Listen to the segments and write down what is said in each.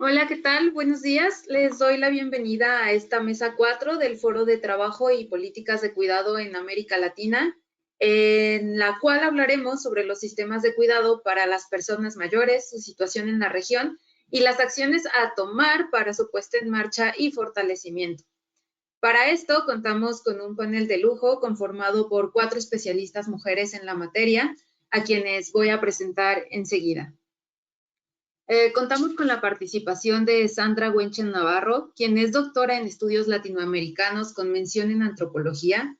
Hola, ¿qué tal? Buenos días. Les doy la bienvenida a esta mesa 4 del Foro de Trabajo y Políticas de Cuidado en América Latina, en la cual hablaremos sobre los sistemas de cuidado para las personas mayores, su situación en la región y las acciones a tomar para su puesta en marcha y fortalecimiento. Para esto contamos con un panel de lujo conformado por 4 especialistas mujeres en la materia, a quienes voy a presentar enseguida. Contamos con la participación de Sandra Wenchen Navarro, quien es doctora en estudios latinoamericanos con mención en antropología.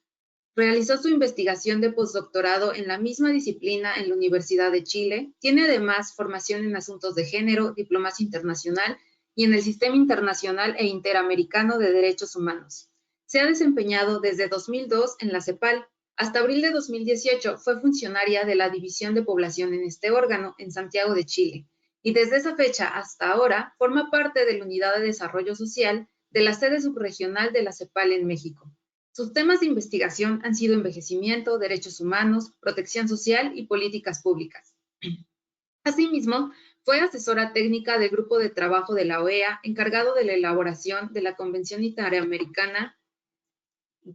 Realizó su investigación de postdoctorado en la misma disciplina en la Universidad de Chile. Tiene además formación en asuntos de género, diplomacia internacional y en el Sistema Internacional e Interamericano de Derechos Humanos. Se ha desempeñado desde 2002 en la CEPAL. Hasta abril de 2018 fue funcionaria de la División de Población en este órgano, en Santiago de Chile, y desde esa fecha hasta ahora forma parte de la Unidad de Desarrollo Social de la sede subregional de la CEPAL en México. Sus temas de investigación han sido envejecimiento, derechos humanos, protección social y políticas públicas. Asimismo, fue asesora técnica del Grupo de Trabajo de la OEA, encargado de la elaboración de la Convención Interamericana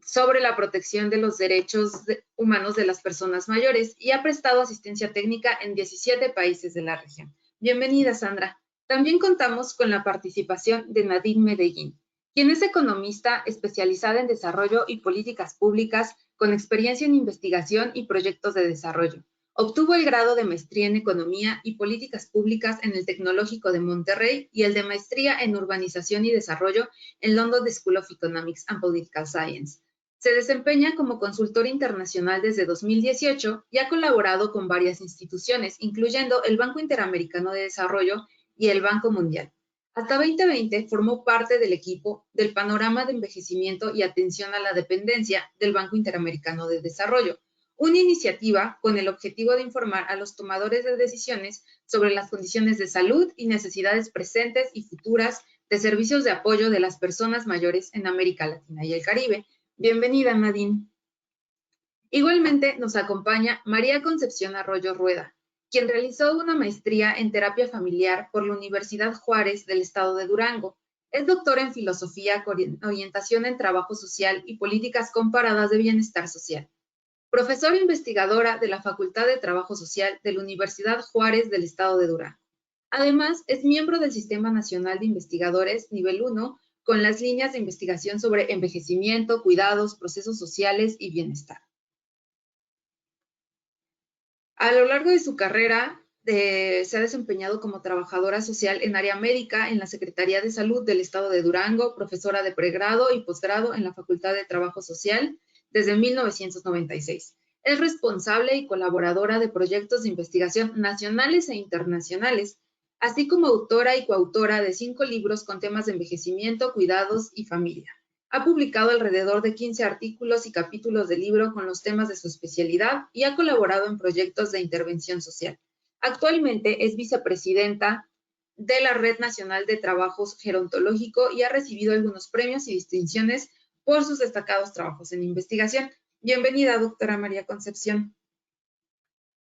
sobre la protección de los derechos humanos de las personas mayores y ha prestado asistencia técnica en 17 países de la región. Bienvenida, Sandra. También contamos con la participación de Nadine Medellín, quien es economista especializada en desarrollo y políticas públicas con experiencia en investigación y proyectos de desarrollo. Obtuvo el grado de maestría en Economía y Políticas Públicas en el Tecnológico de Monterrey y el de maestría en Urbanización y Desarrollo en London School of Economics and Political Science. Se desempeña como consultor internacional desde 2018 y ha colaborado con varias instituciones, incluyendo el Banco Interamericano de Desarrollo y el Banco Mundial. Hasta 2020 formó parte del equipo del Panorama de Envejecimiento y Atención a la Dependencia del Banco Interamericano de Desarrollo, una iniciativa con el objetivo de informar a los tomadores de decisiones sobre las condiciones de salud y necesidades presentes y futuras de servicios de apoyo de las personas mayores en América Latina y el Caribe. Bienvenida, Nadine. Igualmente nos acompaña María Concepción Arroyo Rueda, quien realizó una maestría en terapia familiar por la Universidad Juárez del Estado de Durango. Es doctora en filosofía con orientación en trabajo social y políticas comparadas de bienestar social. Profesora investigadora de la Facultad de Trabajo Social de la Universidad Juárez del Estado de Durango. Además, es miembro del Sistema Nacional de Investigadores Nivel 1 con las líneas de investigación sobre envejecimiento, cuidados, procesos sociales y bienestar. A lo largo de su carrera, se ha desempeñado como trabajadora social en área médica en la Secretaría de Salud del Estado de Durango, profesora de pregrado y posgrado en la Facultad de Trabajo Social desde 1996. Es responsable y colaboradora de proyectos de investigación nacionales e internacionales, así como autora y coautora de 5 libros con temas de envejecimiento, cuidados y familia. Ha publicado alrededor de 15 artículos y capítulos de libro con los temas de su especialidad y ha colaborado en proyectos de intervención social. Actualmente es vicepresidenta de la Red Nacional de Trabajos Gerontológico y ha recibido algunos premios y distinciones por sus destacados trabajos en investigación. Bienvenida, doctora María Concepción.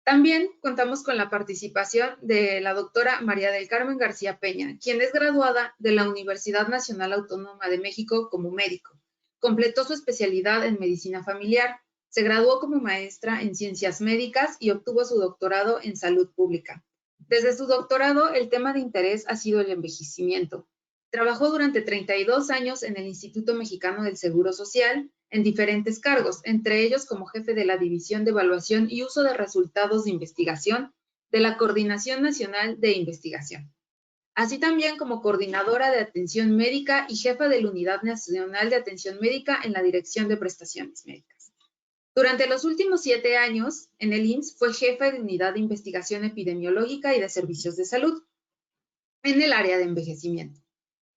También contamos con la participación de la doctora María del Carmen García Peña, quien es graduada de la Universidad Nacional Autónoma de México como médico. Completó su especialidad en medicina familiar, se graduó como maestra en ciencias médicas y obtuvo su doctorado en salud pública. Desde su doctorado, el tema de interés ha sido el envejecimiento. Trabajó durante 32 años en el Instituto Mexicano del Seguro Social, en diferentes cargos, entre ellos como jefe de la División de Evaluación y Uso de Resultados de Investigación de la Coordinación Nacional de Investigación, así también como coordinadora de atención médica y jefa de la Unidad Nacional de Atención Médica en la Dirección de Prestaciones Médicas. Durante los últimos 7 años, en el IMSS fue jefa de Unidad de Investigación Epidemiológica y de Servicios de Salud en el área de envejecimiento.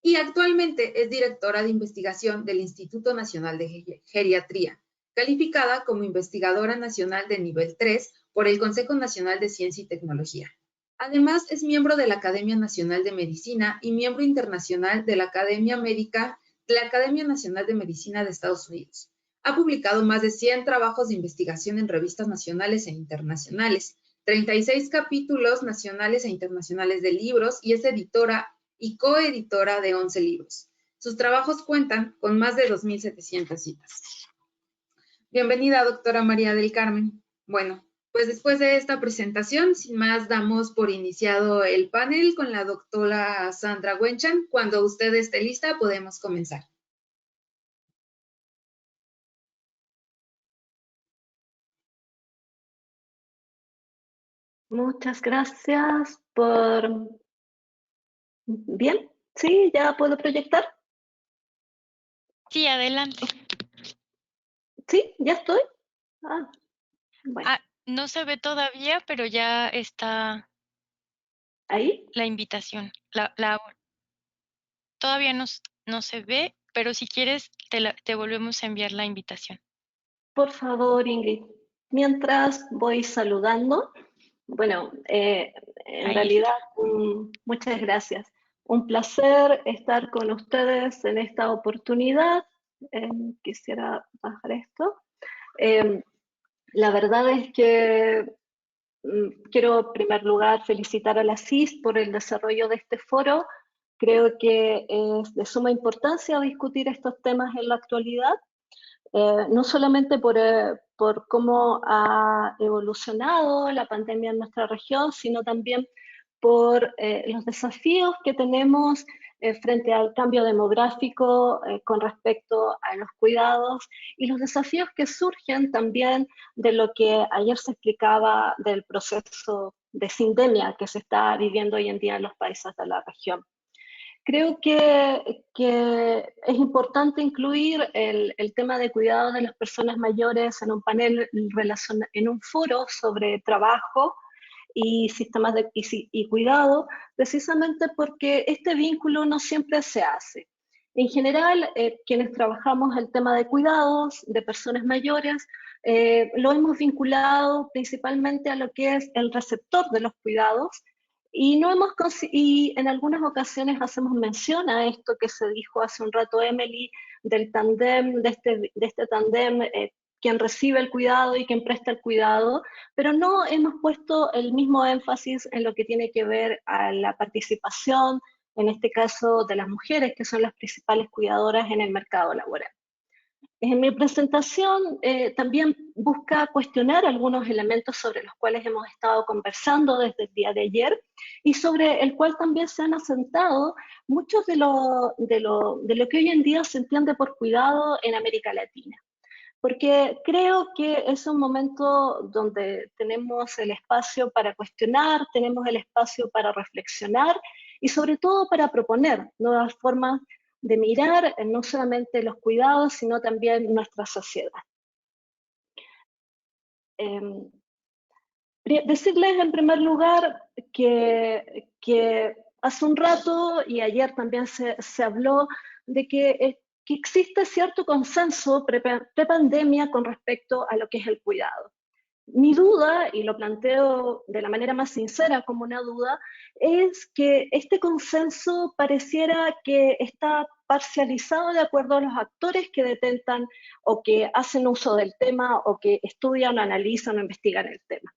Y actualmente es directora de investigación del Instituto Nacional de Geriatría, calificada como investigadora nacional de nivel 3 por el Consejo Nacional de Ciencia y Tecnología. Además, es miembro de la Academia Nacional de Medicina y miembro internacional de la Academia Nacional de Medicina de Estados Unidos. Ha publicado más de 100 trabajos de investigación en revistas nacionales e internacionales, 36 capítulos nacionales e internacionales de libros y es editora y coeditora de 11 libros. Sus trabajos cuentan con más de 2.700 citas. Bienvenida, doctora María del Carmen. Bueno, pues después de esta presentación, sin más, damos por iniciado el panel con la doctora Sandra Wenchan. Cuando usted esté lista, podemos comenzar. Muchas gracias por... Bien, ¿sí? ¿Ya puedo proyectar? Sí, adelante. ¿Sí? ¿Ya estoy? Bueno. No se ve todavía, pero ya está ¿Ahí? la invitación. Todavía no se ve, pero si quieres te volvemos a enviar la invitación. Por favor, Ingrid. Mientras voy saludando, bueno, en realidad, muchas gracias. Un placer estar con ustedes en esta oportunidad. Quisiera bajar esto. La verdad es que quiero en primer lugar felicitar a la CIS por el desarrollo de este foro. Creo que es de suma importancia discutir estos temas en la actualidad, no solamente por cómo ha evolucionado la pandemia en nuestra región, sino también por los desafíos que tenemos frente al cambio demográfico con respecto a los cuidados y los desafíos que surgen también de lo que ayer se explicaba del proceso de sindemia que se está viviendo hoy en día en los países de la región. Creo que es importante incluir el tema de cuidado de las personas mayores en un panel, en un foro sobre trabajo y sistemas y cuidado, precisamente porque este vínculo no siempre se hace. En general, quienes trabajamos el tema de cuidados de personas mayores, lo hemos vinculado principalmente a lo que es el receptor de los cuidados, y en algunas ocasiones hacemos mención a esto que se dijo hace un rato Emily, del tándem, de este tándem, quien recibe el cuidado y quien presta el cuidado, pero no hemos puesto el mismo énfasis en lo que tiene que ver a la participación, en este caso de las mujeres, que son las principales cuidadoras en el mercado laboral. En mi presentación también busca cuestionar algunos elementos sobre los cuales hemos estado conversando desde el día de ayer y sobre el cual también se han asentado muchos de lo que hoy en día se entiende por cuidado en América Latina. Porque creo que es un momento donde tenemos el espacio para cuestionar, tenemos el espacio para reflexionar y sobre todo para proponer nuevas formas de mirar no solamente los cuidados, sino también nuestra sociedad. Decirles en primer lugar que hace un rato y ayer también se habló de que existe cierto consenso pre-pandemia con respecto a lo que es el cuidado. Mi duda, y lo planteo de la manera más sincera como una duda, es que este consenso pareciera que está parcializado de acuerdo a los actores que detentan o que hacen uso del tema o que estudian, analizan o investigan el tema.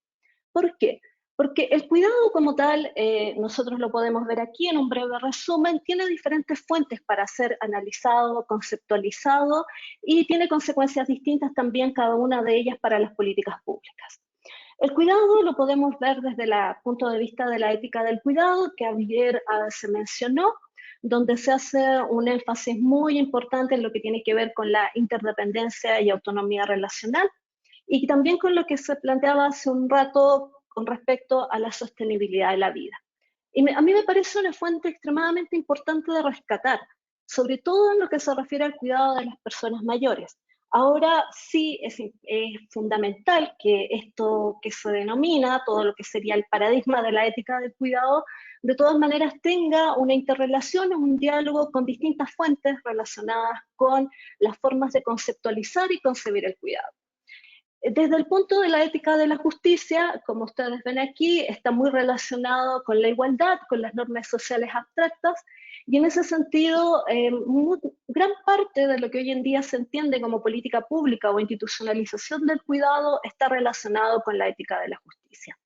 ¿Por qué? Porque el cuidado como tal, nosotros lo podemos ver aquí en un breve resumen, tiene diferentes fuentes para ser analizado, conceptualizado y tiene consecuencias distintas también cada una de ellas para las políticas públicas. El cuidado lo podemos ver desde el punto de vista de la ética del cuidado, que ayer se mencionó, donde se hace un énfasis muy importante en lo que tiene que ver con la interdependencia y autonomía relacional, y también con lo que se planteaba hace un rato con respecto a la sostenibilidad de la vida. Y a mí me parece una fuente extremadamente importante de rescatar, sobre todo en lo que se refiere al cuidado de las personas mayores. Ahora sí es fundamental que esto que se denomina, todo lo que sería el paradigma de la ética del cuidado, de todas maneras tenga una interrelación, un diálogo con distintas fuentes relacionadas con las formas de conceptualizar y concebir el cuidado. Desde el punto de la ética de la justicia, como ustedes ven aquí, está muy relacionado con la igualdad, con las normas sociales abstractas, y en ese sentido, gran parte de lo que hoy en día se entiende como política pública o institucionalización del cuidado está relacionado con la ética de la justicia.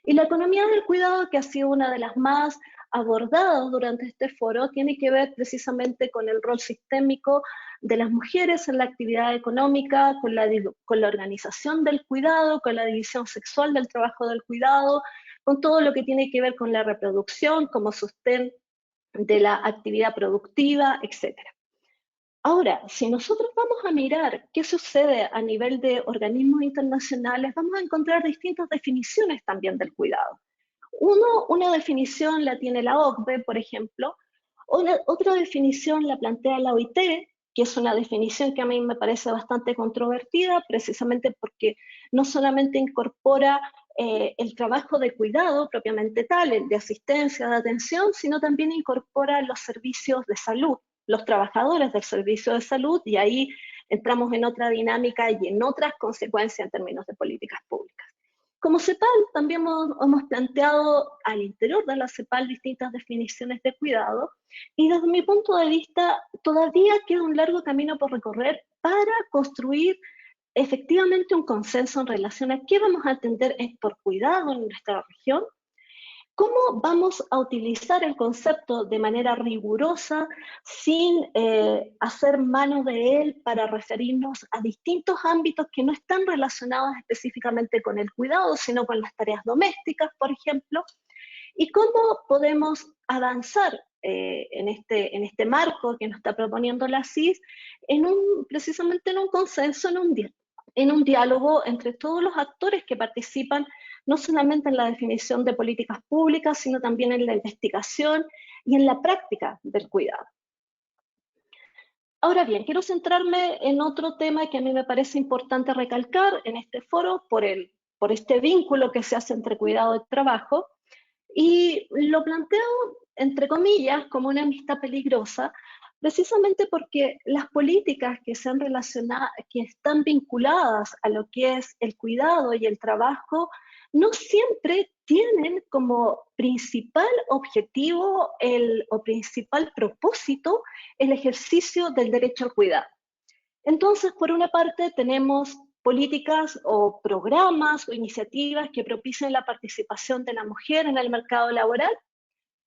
Y la economía del cuidado, que ha sido una de las más abordados durante este foro tiene que ver precisamente con el rol sistémico de las mujeres en la actividad económica, con la organización del cuidado, con la división sexual del trabajo del cuidado, con todo lo que tiene que ver con la reproducción como sostén de la actividad productiva, etc. Ahora, si nosotros vamos a mirar qué sucede a nivel de organismos internacionales, vamos a encontrar distintas definiciones también del cuidado. Una definición la tiene la OCDE, por ejemplo, otra definición la plantea la OIT, que es una definición que a mí me parece bastante controvertida, precisamente porque no solamente incorpora el trabajo de cuidado propiamente tal, el de asistencia, de atención, sino también incorpora los servicios de salud, los trabajadores del servicio de salud, y ahí entramos en otra dinámica y en otras consecuencias en términos de políticas públicas. Como CEPAL también hemos planteado al interior de la CEPAL distintas definiciones de cuidado, y desde mi punto de vista todavía queda un largo camino por recorrer para construir efectivamente un consenso en relación a qué vamos a entender por cuidado en nuestra región, cómo vamos a utilizar el concepto de manera rigurosa, sin hacer mano de él para referirnos a distintos ámbitos que no están relacionados específicamente con el cuidado, sino con las tareas domésticas, por ejemplo, y cómo podemos avanzar en este marco que nos está proponiendo la CIS, precisamente en un consenso, en un diálogo entre todos los actores que participan, no solamente en la definición de políticas públicas, sino también en la investigación y en la práctica del cuidado. Ahora bien, quiero centrarme en otro tema que a mí me parece importante recalcar en este foro por este vínculo que se hace entre cuidado y trabajo, y lo planteo, entre comillas, como una amistad peligrosa, precisamente porque las políticas que se han relacionado, que están vinculadas a lo que es el cuidado y el trabajo, no siempre tienen como principal objetivo o principal propósito el ejercicio del derecho al cuidado. Entonces, por una parte, tenemos políticas o programas o iniciativas que propician la participación de la mujer en el mercado laboral,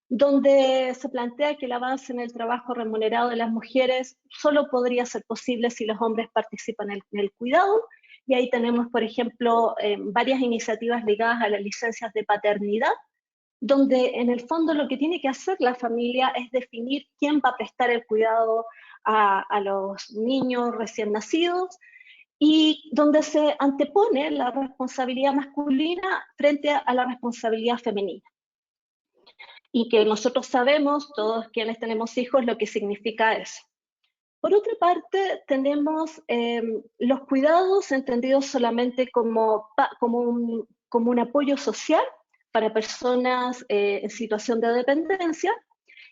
donde se plantea que el avance en el trabajo remunerado de las mujeres solo podría ser posible si los hombres participan en el cuidado, y ahí tenemos, por ejemplo, varias iniciativas ligadas a las licencias de paternidad, donde en el fondo lo que tiene que hacer la familia es definir quién va a prestar el cuidado a los niños recién nacidos, y donde se antepone la responsabilidad masculina frente a la responsabilidad femenina. Y que nosotros sabemos, todos quienes tenemos hijos, lo que significa eso. Por otra parte, tenemos los cuidados entendidos solamente como un apoyo social para personas en situación de dependencia,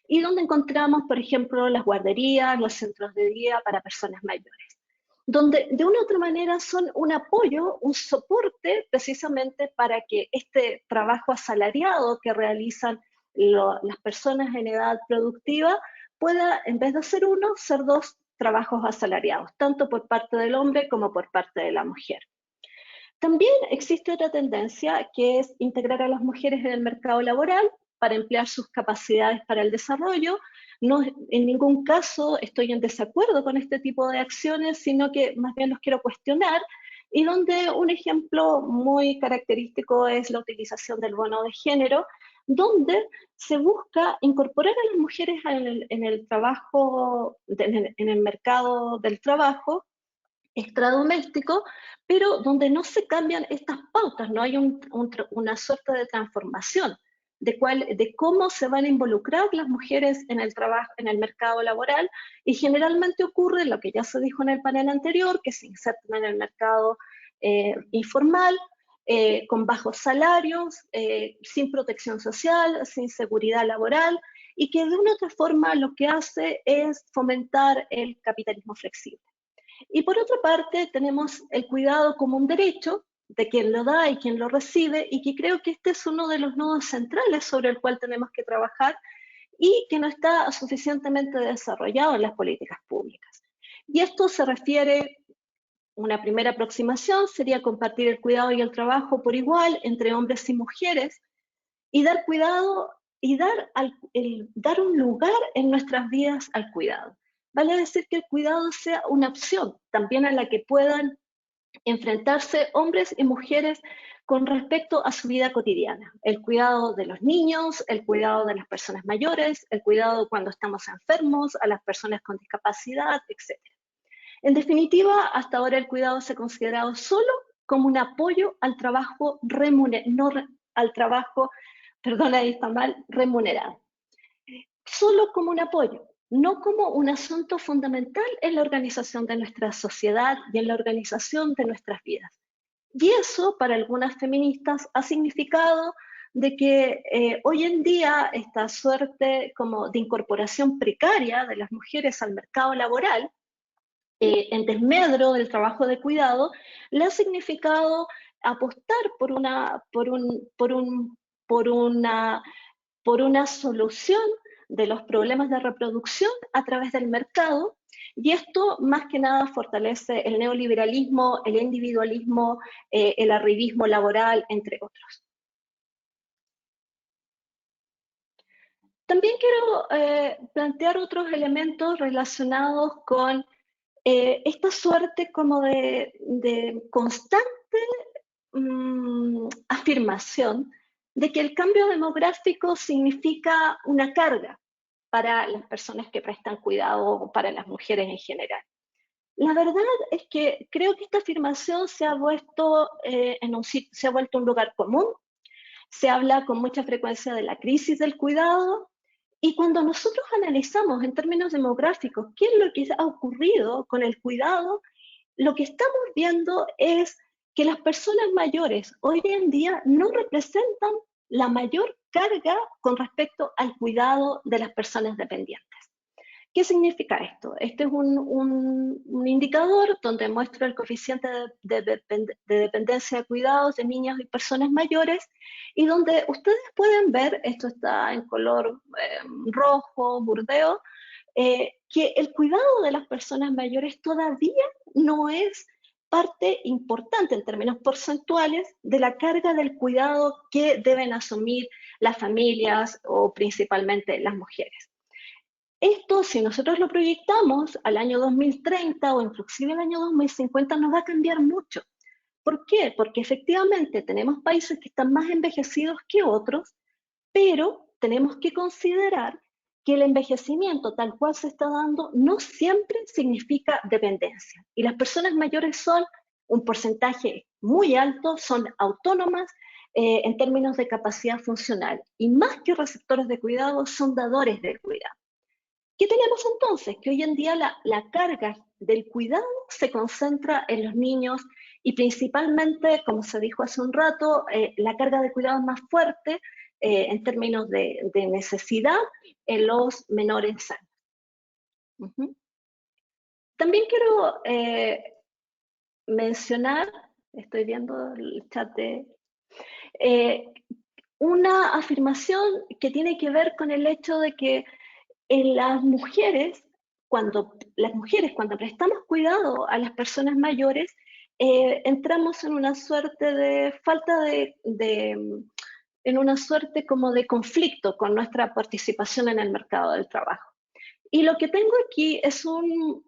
y donde encontramos, por ejemplo, las guarderías, los centros de día para personas mayores, donde de una u otra manera son un apoyo, un soporte precisamente para que este trabajo asalariado que realizan las personas en edad productiva pueda, en vez de ser uno, ser dos trabajos asalariados, tanto por parte del hombre como por parte de la mujer. También existe otra tendencia, que es integrar a las mujeres en el mercado laboral para emplear sus capacidades para el desarrollo. No, en ningún caso estoy en desacuerdo con este tipo de acciones, sino que más bien los quiero cuestionar, y donde un ejemplo muy característico es la utilización del bono de género, donde se busca incorporar a las mujeres en el trabajo, en el mercado del trabajo extradoméstico, pero donde no se cambian estas pautas, no hay una suerte de transformación de cómo se van a involucrar las mujeres en el trabajo, en el mercado laboral, y generalmente ocurre lo que ya se dijo en el panel anterior, que se insertan en el mercado informal, con bajos salarios, sin protección social, sin seguridad laboral, y que de una u otra forma lo que hace es fomentar el capitalismo flexible. Y por otra parte, tenemos el cuidado como un derecho de quien lo da y quien lo recibe, y que creo que este es uno de los nodos centrales sobre el cual tenemos que trabajar y que no está suficientemente desarrollado en las políticas públicas. Y esto se refiere, una primera aproximación sería compartir el cuidado y el trabajo por igual entre hombres y mujeres, y dar cuidado y dar un lugar en nuestras vidas al cuidado. Vale decir que el cuidado sea una opción también a la que puedan enfrentarse hombres y mujeres con respecto a su vida cotidiana. El cuidado de los niños, el cuidado de las personas mayores, el cuidado cuando estamos enfermos, a las personas con discapacidad, etc. En definitiva, hasta ahora el cuidado se ha considerado solo como un apoyo al trabajo remunerado. Solo como un apoyo, no como un asunto fundamental en la organización de nuestra sociedad y en la organización de nuestras vidas. Y eso para algunas feministas ha significado de que hoy en día esta suerte como de incorporación precaria de las mujeres al mercado laboral, en desmedro del trabajo de cuidado, le ha significado apostar por una solución de los problemas de reproducción a través del mercado, y esto más que nada fortalece el neoliberalismo, el individualismo, el arribismo laboral, entre otros. También quiero plantear otros elementos relacionados con esta suerte como de constante afirmación de que el cambio demográfico significa una carga para las personas que prestan cuidado o para las mujeres en general. La verdad es que creo que esta afirmación se ha vuelto un lugar común. Se habla con mucha frecuencia de la crisis del cuidado, y cuando nosotros analizamos en términos demográficos qué es lo que ha ocurrido con el cuidado, lo que estamos viendo es que las personas mayores hoy en día no representan la mayor carga con respecto al cuidado de las personas dependientes. ¿Qué significa esto? Este es un indicador donde muestra el coeficiente de dependencia de cuidados de niños y personas mayores, y donde ustedes pueden ver, esto está en color rojo, burdeo, que el cuidado de las personas mayores todavía no es parte importante en términos porcentuales de la carga del cuidado que deben asumir las familias o principalmente las mujeres. Esto, si nosotros lo proyectamos al año 2030 o inclusive al año 2050, nos va a cambiar mucho. ¿Por qué? Porque efectivamente tenemos países que están más envejecidos que otros, pero tenemos que considerar que el envejecimiento tal cual se está dando no siempre significa dependencia. Y las personas mayores son un porcentaje muy alto, son autónomas en términos de capacidad funcional. Y más que receptores de cuidado, son dadores de cuidado. ¿Qué tenemos entonces? Que hoy en día la carga del cuidado se concentra en los niños y principalmente, como se dijo hace un rato, la carga de cuidado es más fuerte en términos de necesidad en los menores años. También quiero mencionar, estoy viendo el chat una afirmación que tiene que ver con el hecho de que en las mujeres, cuando prestamos cuidado a las personas mayores, entramos en una suerte de falta en una suerte como de conflicto con nuestra participación en el mercado del trabajo. Y lo que tengo aquí es un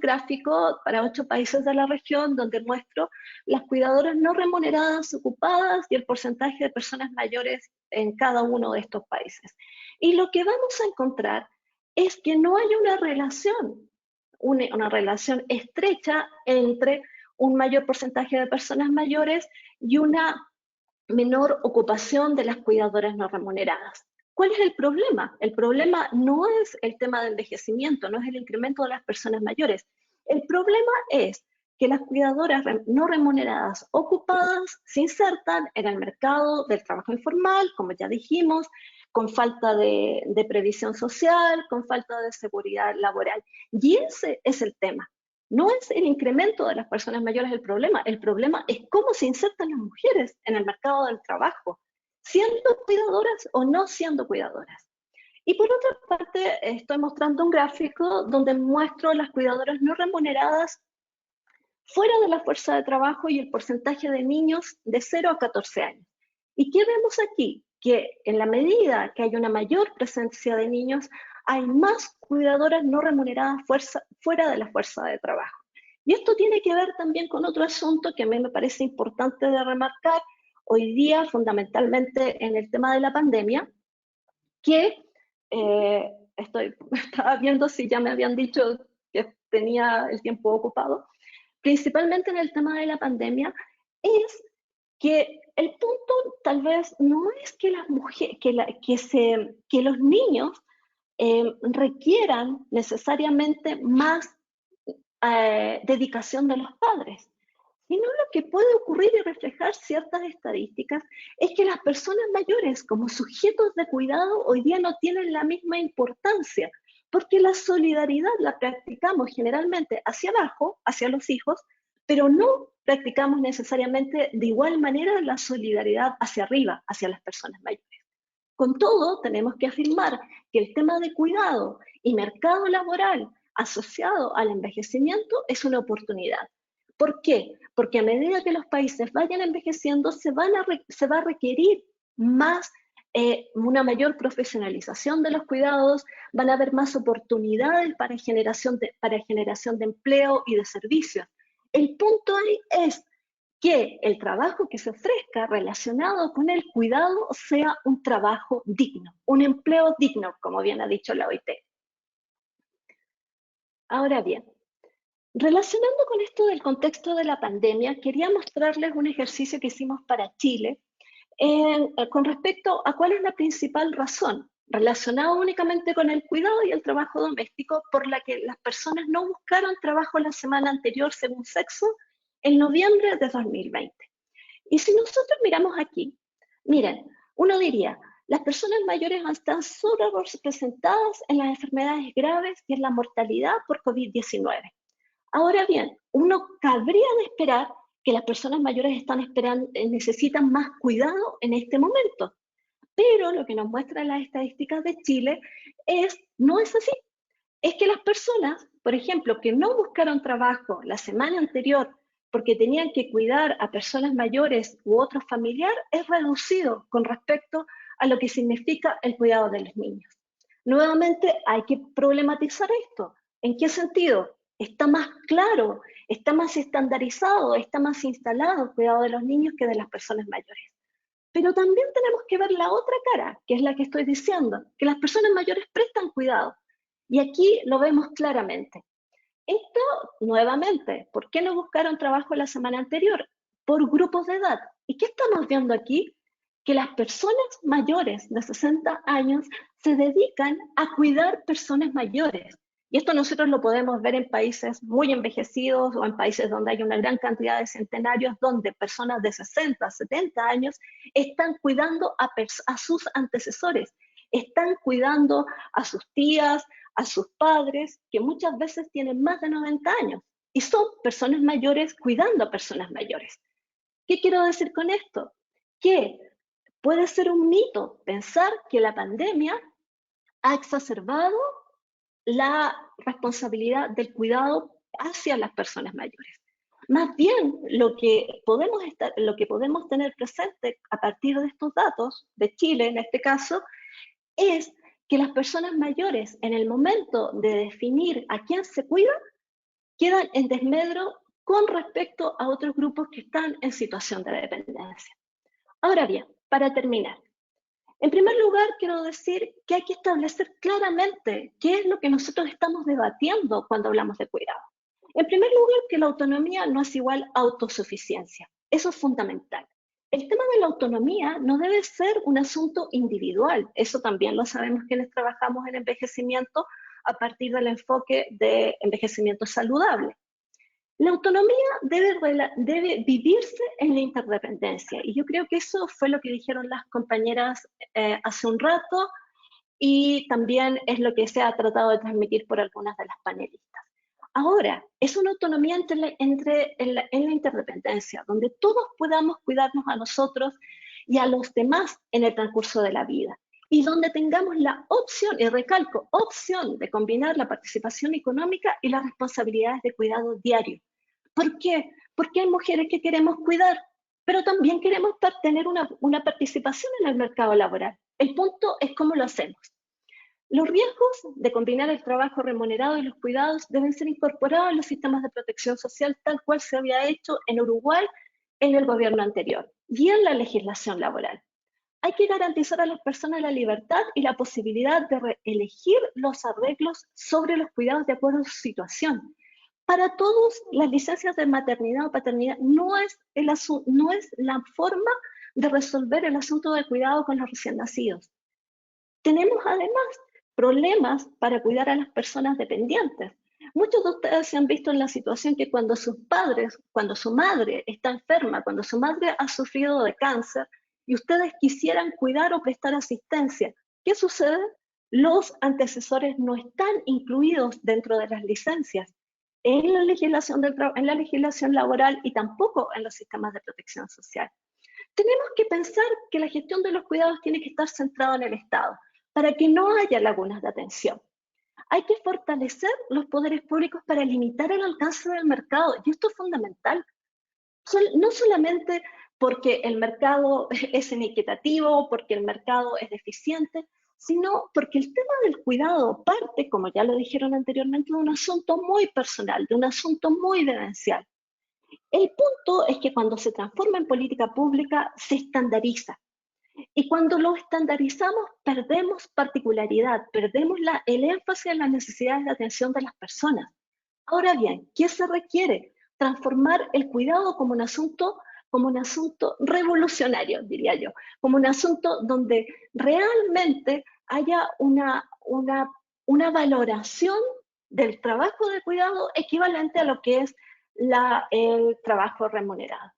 gráfico para 8 países de la región donde muestro las cuidadoras no remuneradas ocupadas y el porcentaje de personas mayores en cada uno de estos países. Y lo que vamos a encontrar es que no hay una relación estrecha entre un mayor porcentaje de personas mayores y una menor ocupación de las cuidadoras no remuneradas. ¿Cuál es el problema? El problema no es el tema del envejecimiento, no es el incremento de las personas mayores. El problema es que las cuidadoras no remuneradas ocupadas se insertan en el mercado del trabajo informal, como ya dijimos, con falta de previsión social, con falta de seguridad laboral. Y ese es el tema. No es el incremento de las personas mayores el problema es cómo se insertan las mujeres en el mercado del trabajo, siendo cuidadoras o no siendo cuidadoras. Y por otra parte, estoy mostrando un gráfico donde muestro las cuidadoras no remuneradas fuera de la fuerza de trabajo y el porcentaje de niños de 0 a 14 años. ¿Y qué vemos aquí? que en la medida que hay una mayor presencia de niños, hay más cuidadoras no remuneradas fuera de la fuerza de trabajo. Y esto tiene que ver también con otro asunto que a mí me parece importante de remarcar hoy día, fundamentalmente en el tema de la pandemia, que estaba viendo si ya me habían dicho que tenía el tiempo ocupado, principalmente en el tema de la pandemia, es que el punto tal vez no es que las mujeres, que los niños requieran necesariamente más dedicación de los padres, sino lo que puede ocurrir y reflejar ciertas estadísticas es que las personas mayores como sujetos de cuidado hoy día no tienen la misma importancia, porque la solidaridad la practicamos generalmente hacia abajo, hacia los hijos, pero no practicamos necesariamente de igual manera la solidaridad hacia arriba, hacia las personas mayores. Con todo, tenemos que afirmar que el tema de cuidado y mercado laboral asociado al envejecimiento es una oportunidad. ¿Por qué? Porque a medida que los países vayan envejeciendo, se va a requerir más, una mayor profesionalización de los cuidados, van a haber más oportunidades para generación de empleo y de servicios. El punto ahí es que el trabajo que se ofrezca relacionado con el cuidado sea un trabajo digno, un empleo digno, como bien ha dicho la OIT. Ahora bien, relacionando con esto del contexto de la pandemia, quería mostrarles un ejercicio que hicimos para Chile con respecto a cuál es la principal razón relacionada únicamente con el cuidado y el trabajo doméstico por la que las personas no buscaron trabajo la semana anterior según sexo en noviembre de 2020. Y si nosotros miramos aquí, miren, uno diría, las personas mayores están sobrerepresentadas en las enfermedades graves y en la mortalidad por COVID-19. Ahora bien, uno cabría de esperar que las personas mayores necesitan más cuidado en este momento. Pero lo que nos muestran las estadísticas de Chile no es así. Es que las personas, por ejemplo, que no buscaron trabajo la semana anterior porque tenían que cuidar a personas mayores u otro familiar, es reducido con respecto a lo que significa el cuidado de los niños. Nuevamente hay que problematizar esto. ¿En qué sentido? Está más claro, está más estandarizado, está más instalado el cuidado de los niños que de las personas mayores. Pero también tenemos que ver la otra cara, que es la que estoy diciendo, que las personas mayores prestan cuidado. Y aquí lo vemos claramente. Esto, nuevamente, ¿por qué no buscaron trabajo la semana anterior? Por grupos de edad. ¿Y qué estamos viendo aquí? Que las personas mayores de 60 años se dedican a cuidar personas mayores. Y esto nosotros lo podemos ver en países muy envejecidos o en países donde hay una gran cantidad de centenarios, donde personas de 60, 70 años están cuidando a sus antecesores, están cuidando a sus tías, a sus padres, que muchas veces tienen más de 90 años, y son personas mayores cuidando a personas mayores. ¿Qué quiero decir con esto? Que puede ser un mito pensar que la pandemia ha exacerbado la responsabilidad del cuidado hacia las personas mayores. Más bien, lo que podemos tener presente a partir de estos datos, de Chile en este caso, es que las personas mayores, en el momento de definir a quién se cuida, quedan en desmedro con respecto a otros grupos que están en situación de dependencia. Ahora bien, para terminar, en primer lugar quiero decir que hay que establecer claramente qué es lo que nosotros estamos debatiendo cuando hablamos de cuidado. En primer lugar, que la autonomía no es igual a autosuficiencia. Eso es fundamental. El tema de la autonomía no debe ser un asunto individual. Eso también lo sabemos quienes trabajamos en envejecimiento a partir del enfoque de envejecimiento saludable. La autonomía debe vivirse en la interdependencia. Y yo creo que eso fue lo que dijeron las compañeras hace un rato y también es lo que se ha tratado de transmitir por algunas de las panelistas. Ahora, es una autonomía en la interdependencia, donde todos podamos cuidarnos a nosotros y a los demás en el transcurso de la vida. Y donde tengamos la opción, y recalco, opción de combinar la participación económica y las responsabilidades de cuidado diario. ¿Por qué? Porque hay mujeres que queremos cuidar, pero también queremos tener una participación en el mercado laboral. El punto es cómo lo hacemos. Los riesgos de combinar el trabajo remunerado y los cuidados deben ser incorporados en los sistemas de protección social, tal cual se había hecho en Uruguay en el gobierno anterior y en la legislación laboral. Hay que garantizar a las personas la libertad y la posibilidad de elegir los arreglos sobre los cuidados de acuerdo a su situación. Para todos, las licencias de maternidad o paternidad no es la forma de resolver el asunto de cuidado con los recién nacidos. Tenemos además problemas para cuidar a las personas dependientes. Muchos de ustedes se han visto en la situación que cuando sus padres, cuando su madre está enferma, cuando su madre ha sufrido de cáncer y ustedes quisieran cuidar o prestar asistencia, ¿qué sucede? Los antecesores no están incluidos dentro de las licencias en la legislación laboral y tampoco en los sistemas de protección social. Tenemos que pensar que la gestión de los cuidados tiene que estar centrada en el Estado para que no haya lagunas de atención. Hay que fortalecer los poderes públicos para limitar el alcance del mercado, y esto es fundamental. No solamente porque el mercado es inequitativo, porque el mercado es deficiente, sino porque el tema del cuidado parte, como ya lo dijeron anteriormente, de un asunto muy personal, de un asunto muy vivencial. El punto es que cuando se transforma en política pública, se estandariza. Y cuando lo estandarizamos, perdemos particularidad, perdemos el énfasis en las necesidades de atención de las personas. Ahora bien, ¿qué se requiere? Transformar el cuidado como un asunto revolucionario, diría yo, como un asunto donde realmente haya una valoración del trabajo de cuidado equivalente a lo que es el trabajo remunerado.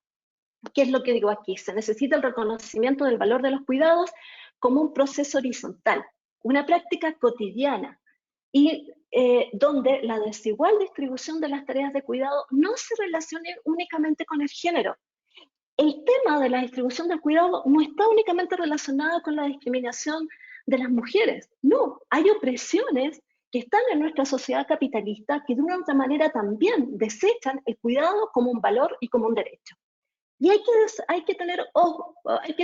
¿Qué es lo que digo aquí? Se necesita el reconocimiento del valor de los cuidados como un proceso horizontal, una práctica cotidiana, y donde la desigual distribución de las tareas de cuidado no se relacione únicamente con el género. El tema de la distribución del cuidado no está únicamente relacionado con la discriminación de las mujeres, no, hay opresiones que están en nuestra sociedad capitalista que de una u otra manera también desechan el cuidado como un valor y como un derecho. Y hay que tener ojo, hay que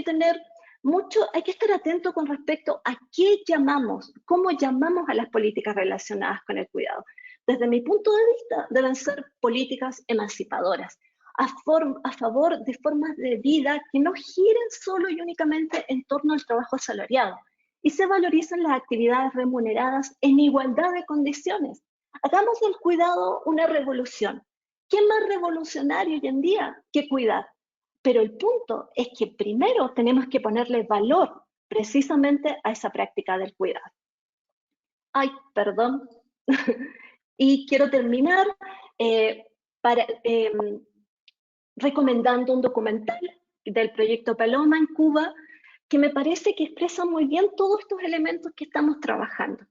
estar atento con respecto a qué llamamos, cómo llamamos a las políticas relacionadas con el cuidado. Desde mi punto de vista, deben ser políticas emancipadoras, a favor de formas de vida que no giren solo y únicamente en torno al trabajo asalariado y se valoricen las actividades remuneradas en igualdad de condiciones. Hagamos del cuidado una revolución. ¿Qué más revolucionario hoy en día que cuidar? Pero el punto es que primero tenemos que ponerle valor precisamente a esa práctica del cuidado. Ay, perdón. Y quiero terminar eh, eh, recomendando un documental del proyecto Paloma en Cuba que me parece que expresa muy bien todos estos elementos que estamos trabajando.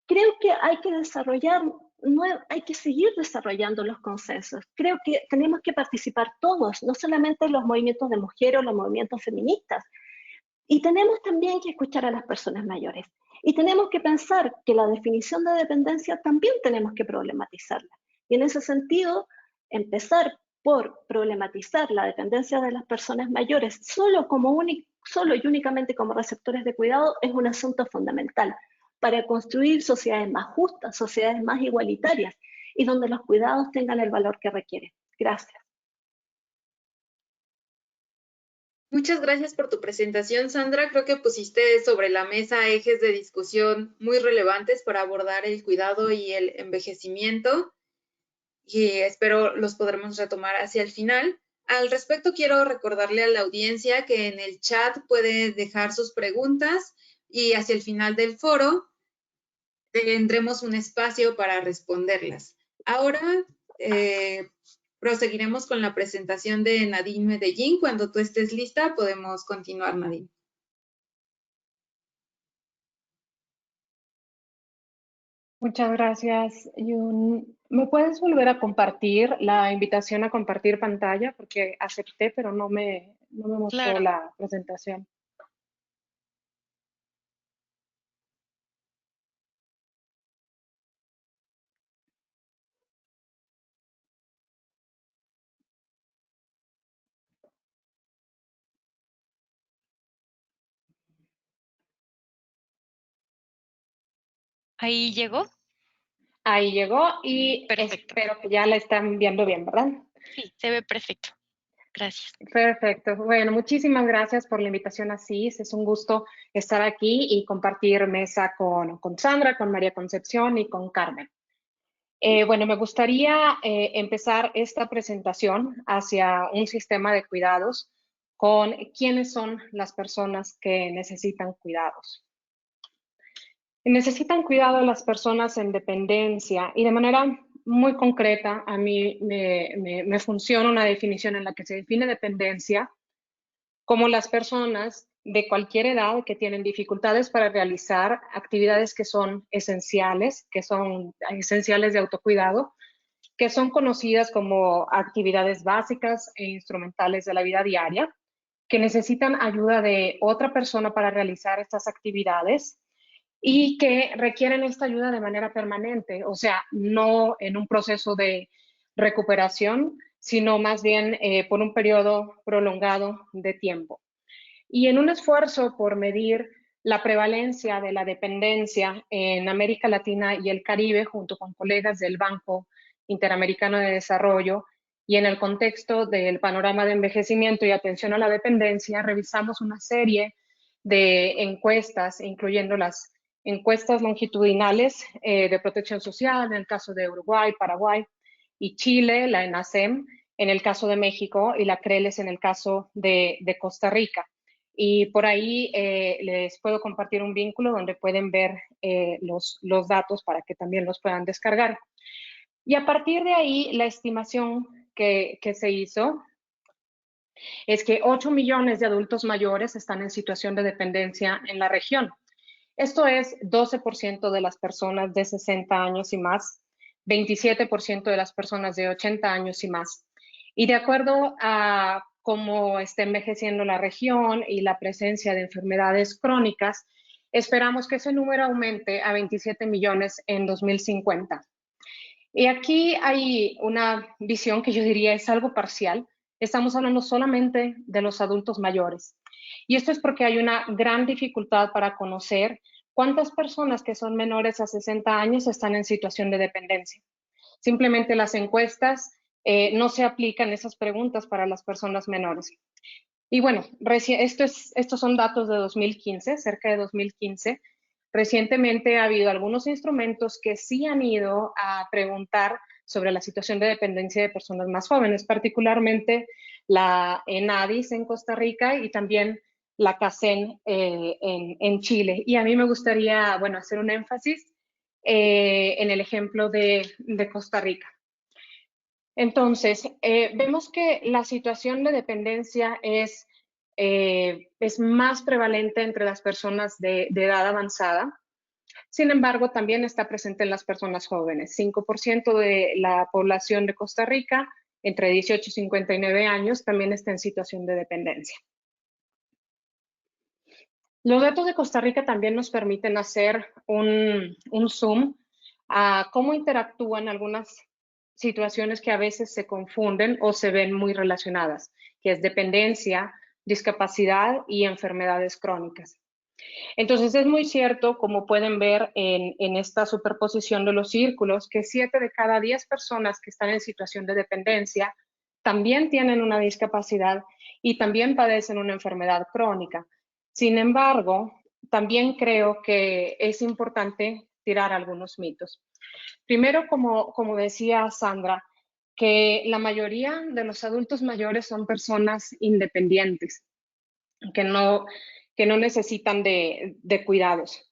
Creo que hay que hay que seguir desarrollando los consensos. Creo que tenemos que participar todos, no solamente los movimientos de mujeres o los movimientos feministas. Y tenemos también que escuchar a las personas mayores. Y tenemos que pensar que la definición de dependencia también tenemos que problematizarla. Y en ese sentido, empezar por problematizar la dependencia de las personas mayores solo y únicamente como receptores de cuidado es un asunto fundamental para construir sociedades más justas, sociedades más igualitarias y donde los cuidados tengan el valor que requieren. Gracias. Muchas gracias por tu presentación, Sandra. Creo que pusiste sobre la mesa ejes de discusión muy relevantes para abordar el cuidado y el envejecimiento, y espero los podremos retomar hacia el final. Al respecto, quiero recordarle a la audiencia que en el chat puede dejar sus preguntas y hacia el final del foro tendremos un espacio para responderlas. Ahora proseguiremos con la presentación de Nadine Medellín. Cuando tú estés lista, podemos continuar, Nadine. Muchas gracias, Yun. ¿Me puedes volver a compartir la invitación a compartir pantalla? Porque acepté, pero no me mostró Claro. la presentación. Ahí llegó. Ahí llegó y Perfecto. espero que ya la están viendo bien, ¿verdad? Sí, se ve perfecto. Gracias. Perfecto. Bueno, muchísimas gracias por la invitación a CIS. Es un gusto estar aquí y compartir mesa con Sandra, con María Concepción y con Carmen. Bueno, me gustaría empezar esta presentación hacia un sistema de cuidados con quiénes son las personas que necesitan cuidados. Necesitan cuidado las personas en dependencia y de manera muy concreta a mí me funciona una definición en la que se define dependencia como las personas de cualquier edad que tienen dificultades para realizar actividades que son esenciales de autocuidado, que son conocidas como actividades básicas e instrumentales de la vida diaria, que necesitan ayuda de otra persona para realizar estas actividades y que requieren esta ayuda de manera permanente, o sea, no en un proceso de recuperación, sino más bien por un periodo prolongado de tiempo. Y en un esfuerzo por medir la prevalencia de la dependencia en América Latina y el Caribe, junto con colegas del Banco Interamericano de Desarrollo, y en el contexto del panorama de envejecimiento y atención a la dependencia, revisamos una serie de encuestas, incluyendo las encuestas longitudinales de protección social, en el caso de Uruguay, Paraguay y Chile, la ENASEM, en el caso de México, y la CRELES en el caso de Costa Rica. Y por ahí les puedo compartir un vínculo donde pueden ver los datos para que también los puedan descargar. Y a partir de ahí, la estimación que se hizo es que 8 millones de adultos mayores están en situación de dependencia en la región. Esto es 12% de las personas de 60 años y más, 27% de las personas de 80 años y más. Y de acuerdo a cómo está envejeciendo la región y la presencia de enfermedades crónicas, esperamos que ese número aumente a 27 millones en 2050. Y aquí hay una visión que yo diría es algo parcial. Estamos hablando solamente de los adultos mayores. Y esto es porque hay una gran dificultad para conocer cuántas personas que son menores a 60 años están en situación de dependencia. Simplemente las encuestas no se aplican esas preguntas para las personas menores. Y bueno, estos son datos de 2015, cerca de 2015. Recientemente ha habido algunos instrumentos que sí han ido a preguntar sobre la situación de dependencia de personas más jóvenes, particularmente la ENADIS en Costa Rica y también la CACEN en Chile. Y a mí me gustaría, bueno, hacer un énfasis en el ejemplo de Costa Rica. Entonces, vemos que la situación de dependencia es más prevalente entre las personas de edad avanzada. Sin embargo, también está presente en las personas jóvenes. 5% de la población de Costa Rica, entre 18 y 59 años, también está en situación de dependencia. Los datos de Costa Rica también nos permiten hacer un zoom a cómo interactúan algunas situaciones que a veces se confunden o se ven muy relacionadas, que es dependencia, discapacidad y enfermedades crónicas. Entonces es muy cierto, como pueden ver en esta superposición de los círculos, que 7 de cada 10 personas que están en situación de dependencia también tienen una discapacidad y también padecen una enfermedad crónica. Sin embargo, también creo que es importante tirar algunos mitos. Primero, como decía Sandra, que la mayoría de los adultos mayores son personas independientes, que no necesitan de cuidados.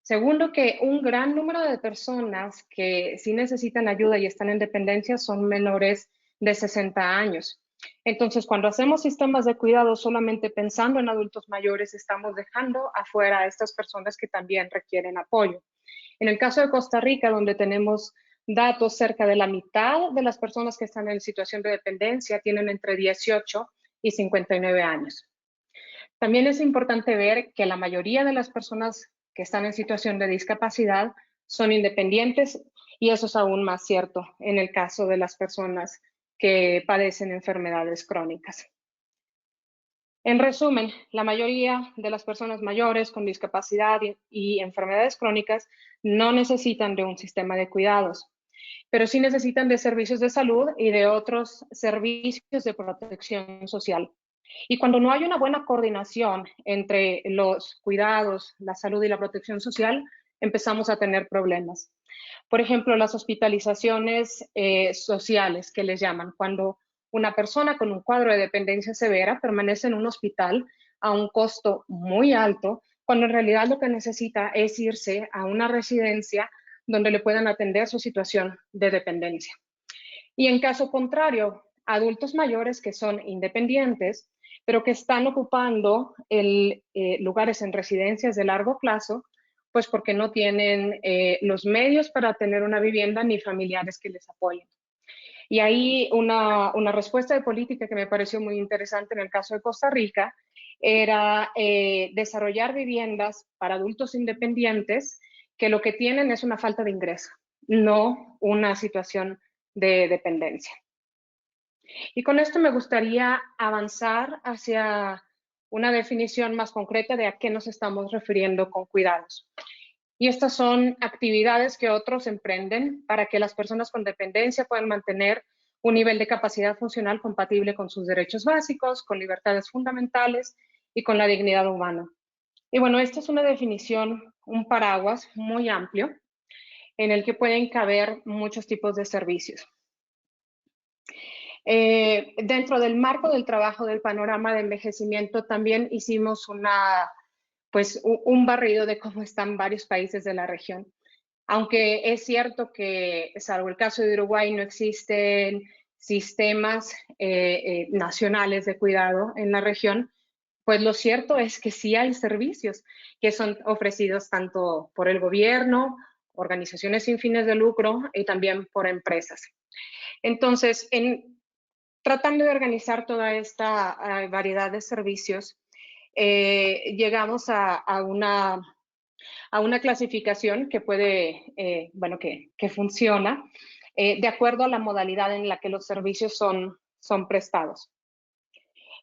Segundo, que un gran número de personas que sí necesitan ayuda y están en dependencia son menores de 60 años. Entonces, cuando hacemos sistemas de cuidado solamente pensando en adultos mayores, estamos dejando afuera a estas personas que también requieren apoyo. En el caso de Costa Rica, donde tenemos datos, cerca de la mitad de las personas que están en situación de dependencia tienen entre 18 y 59 años. También es importante ver que la mayoría de las personas que están en situación de discapacidad son independientes y eso es aún más cierto en el caso de las personas que padecen enfermedades crónicas. En resumen, la mayoría de las personas mayores con discapacidad y enfermedades crónicas no necesitan de un sistema de cuidados, pero sí necesitan de servicios de salud y de otros servicios de protección social. Y cuando no hay una buena coordinación entre los cuidados, la salud y la protección social, empezamos a tener problemas. Por ejemplo, las hospitalizaciones sociales, que les llaman, cuando una persona con un cuadro de dependencia severa permanece en un hospital a un costo muy alto, cuando en realidad lo que necesita es irse a una residencia donde le puedan atender su situación de dependencia. Y en caso contrario, adultos mayores que son independientes, pero que están ocupando lugares en residencias de largo plazo, pues porque no tienen los medios para tener una vivienda ni familiares que les apoyen. Y ahí una respuesta de política que me pareció muy interesante en el caso de Costa Rica era desarrollar viviendas para adultos independientes que lo que tienen es una falta de ingreso, no una situación de dependencia. Y con esto me gustaría avanzar hacia una definición más concreta de a qué nos estamos refiriendo con cuidados. Y estas son actividades que otros emprenden para que las personas con dependencia puedan mantener un nivel de capacidad funcional compatible con sus derechos básicos, con libertades fundamentales y con la dignidad humana. Y bueno, esta es una definición, un paraguas muy amplio en el que pueden caber muchos tipos de servicios. Dentro del marco del trabajo del panorama de envejecimiento también hicimos un barrido de cómo están varios países de la región. Aunque es cierto que, salvo el caso de Uruguay, no existen sistemas nacionales de cuidado en la región, pues lo cierto es que sí hay servicios que son ofrecidos tanto por el gobierno, organizaciones sin fines de lucro y también por empresas. Entonces, tratando de organizar toda esta variedad de servicios, llegamos a una clasificación que puede, que funciona de acuerdo a la modalidad en la que los servicios son prestados.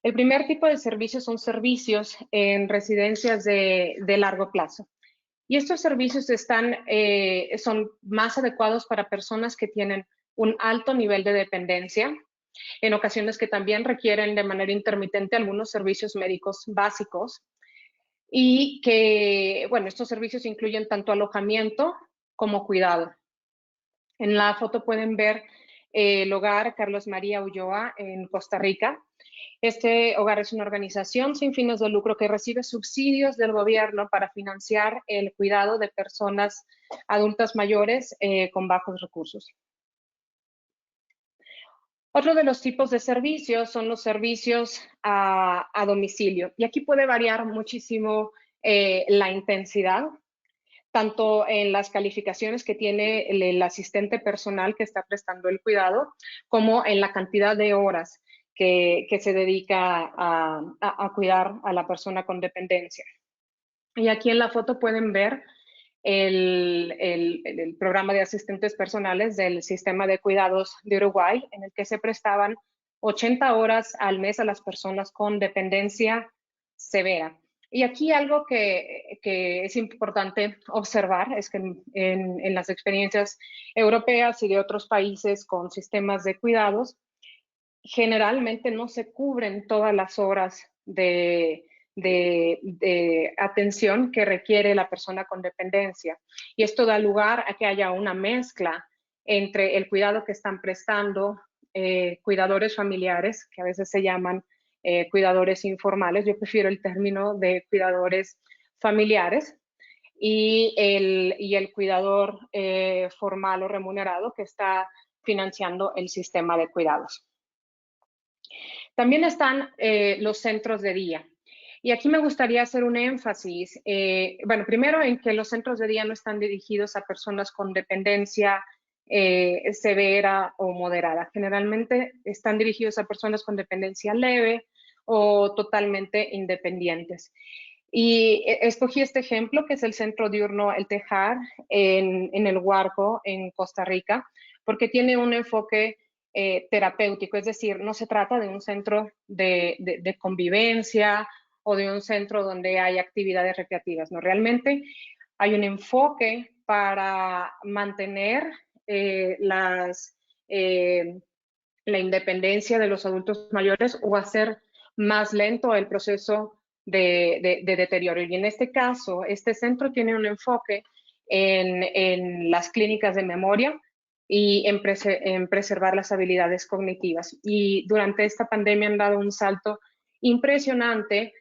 El primer tipo de servicios son servicios en residencias de largo plazo. Y estos servicios son más adecuados para personas que tienen un alto nivel de dependencia, en ocasiones que también requieren de manera intermitente algunos servicios médicos básicos, y que, bueno, estos servicios incluyen tanto alojamiento como cuidado. En la foto pueden ver el hogar Carlos María Ulloa en Costa Rica. Este hogar es una organización sin fines de lucro que recibe subsidios del gobierno para financiar el cuidado de personas adultas mayores con bajos recursos. Otro de los tipos de servicios son los servicios a domicilio. Y aquí puede variar muchísimo la intensidad, tanto en las calificaciones que tiene el asistente personal que está prestando el cuidado, como en la cantidad de horas que se dedica a cuidar a la persona con dependencia. Y aquí en la foto pueden ver el programa de asistentes personales del sistema de cuidados de Uruguay, en el que se prestaban 80 horas al mes a las personas con dependencia severa. Y aquí algo que es importante observar es que en las experiencias europeas y de otros países con sistemas de cuidados, generalmente no se cubren todas las horas de atención que requiere la persona con dependencia. Y esto da lugar a que haya una mezcla entre el cuidado que están prestando cuidadores familiares, que a veces se llaman cuidadores informales. Yo prefiero el término de cuidadores familiares, y el cuidador formal o remunerado que está financiando el sistema de cuidados. También están los centros de día. Y aquí me gustaría hacer un énfasis, primero en que los centros de día no están dirigidos a personas con dependencia severa o moderada. Generalmente están dirigidos a personas con dependencia leve o totalmente independientes. Y escogí este ejemplo, que es el centro diurno El Tejar en el Huarco, en Costa Rica, porque tiene un enfoque terapéutico, es decir, no se trata de un centro de convivencia o de un centro donde hay actividades recreativas, no, realmente hay un enfoque para mantener la independencia de los adultos mayores o hacer más lento el proceso de deterioro. Y en este caso, este centro tiene un enfoque en las clínicas de memoria y en preservar las habilidades cognitivas. Y durante esta pandemia han dado un salto impresionante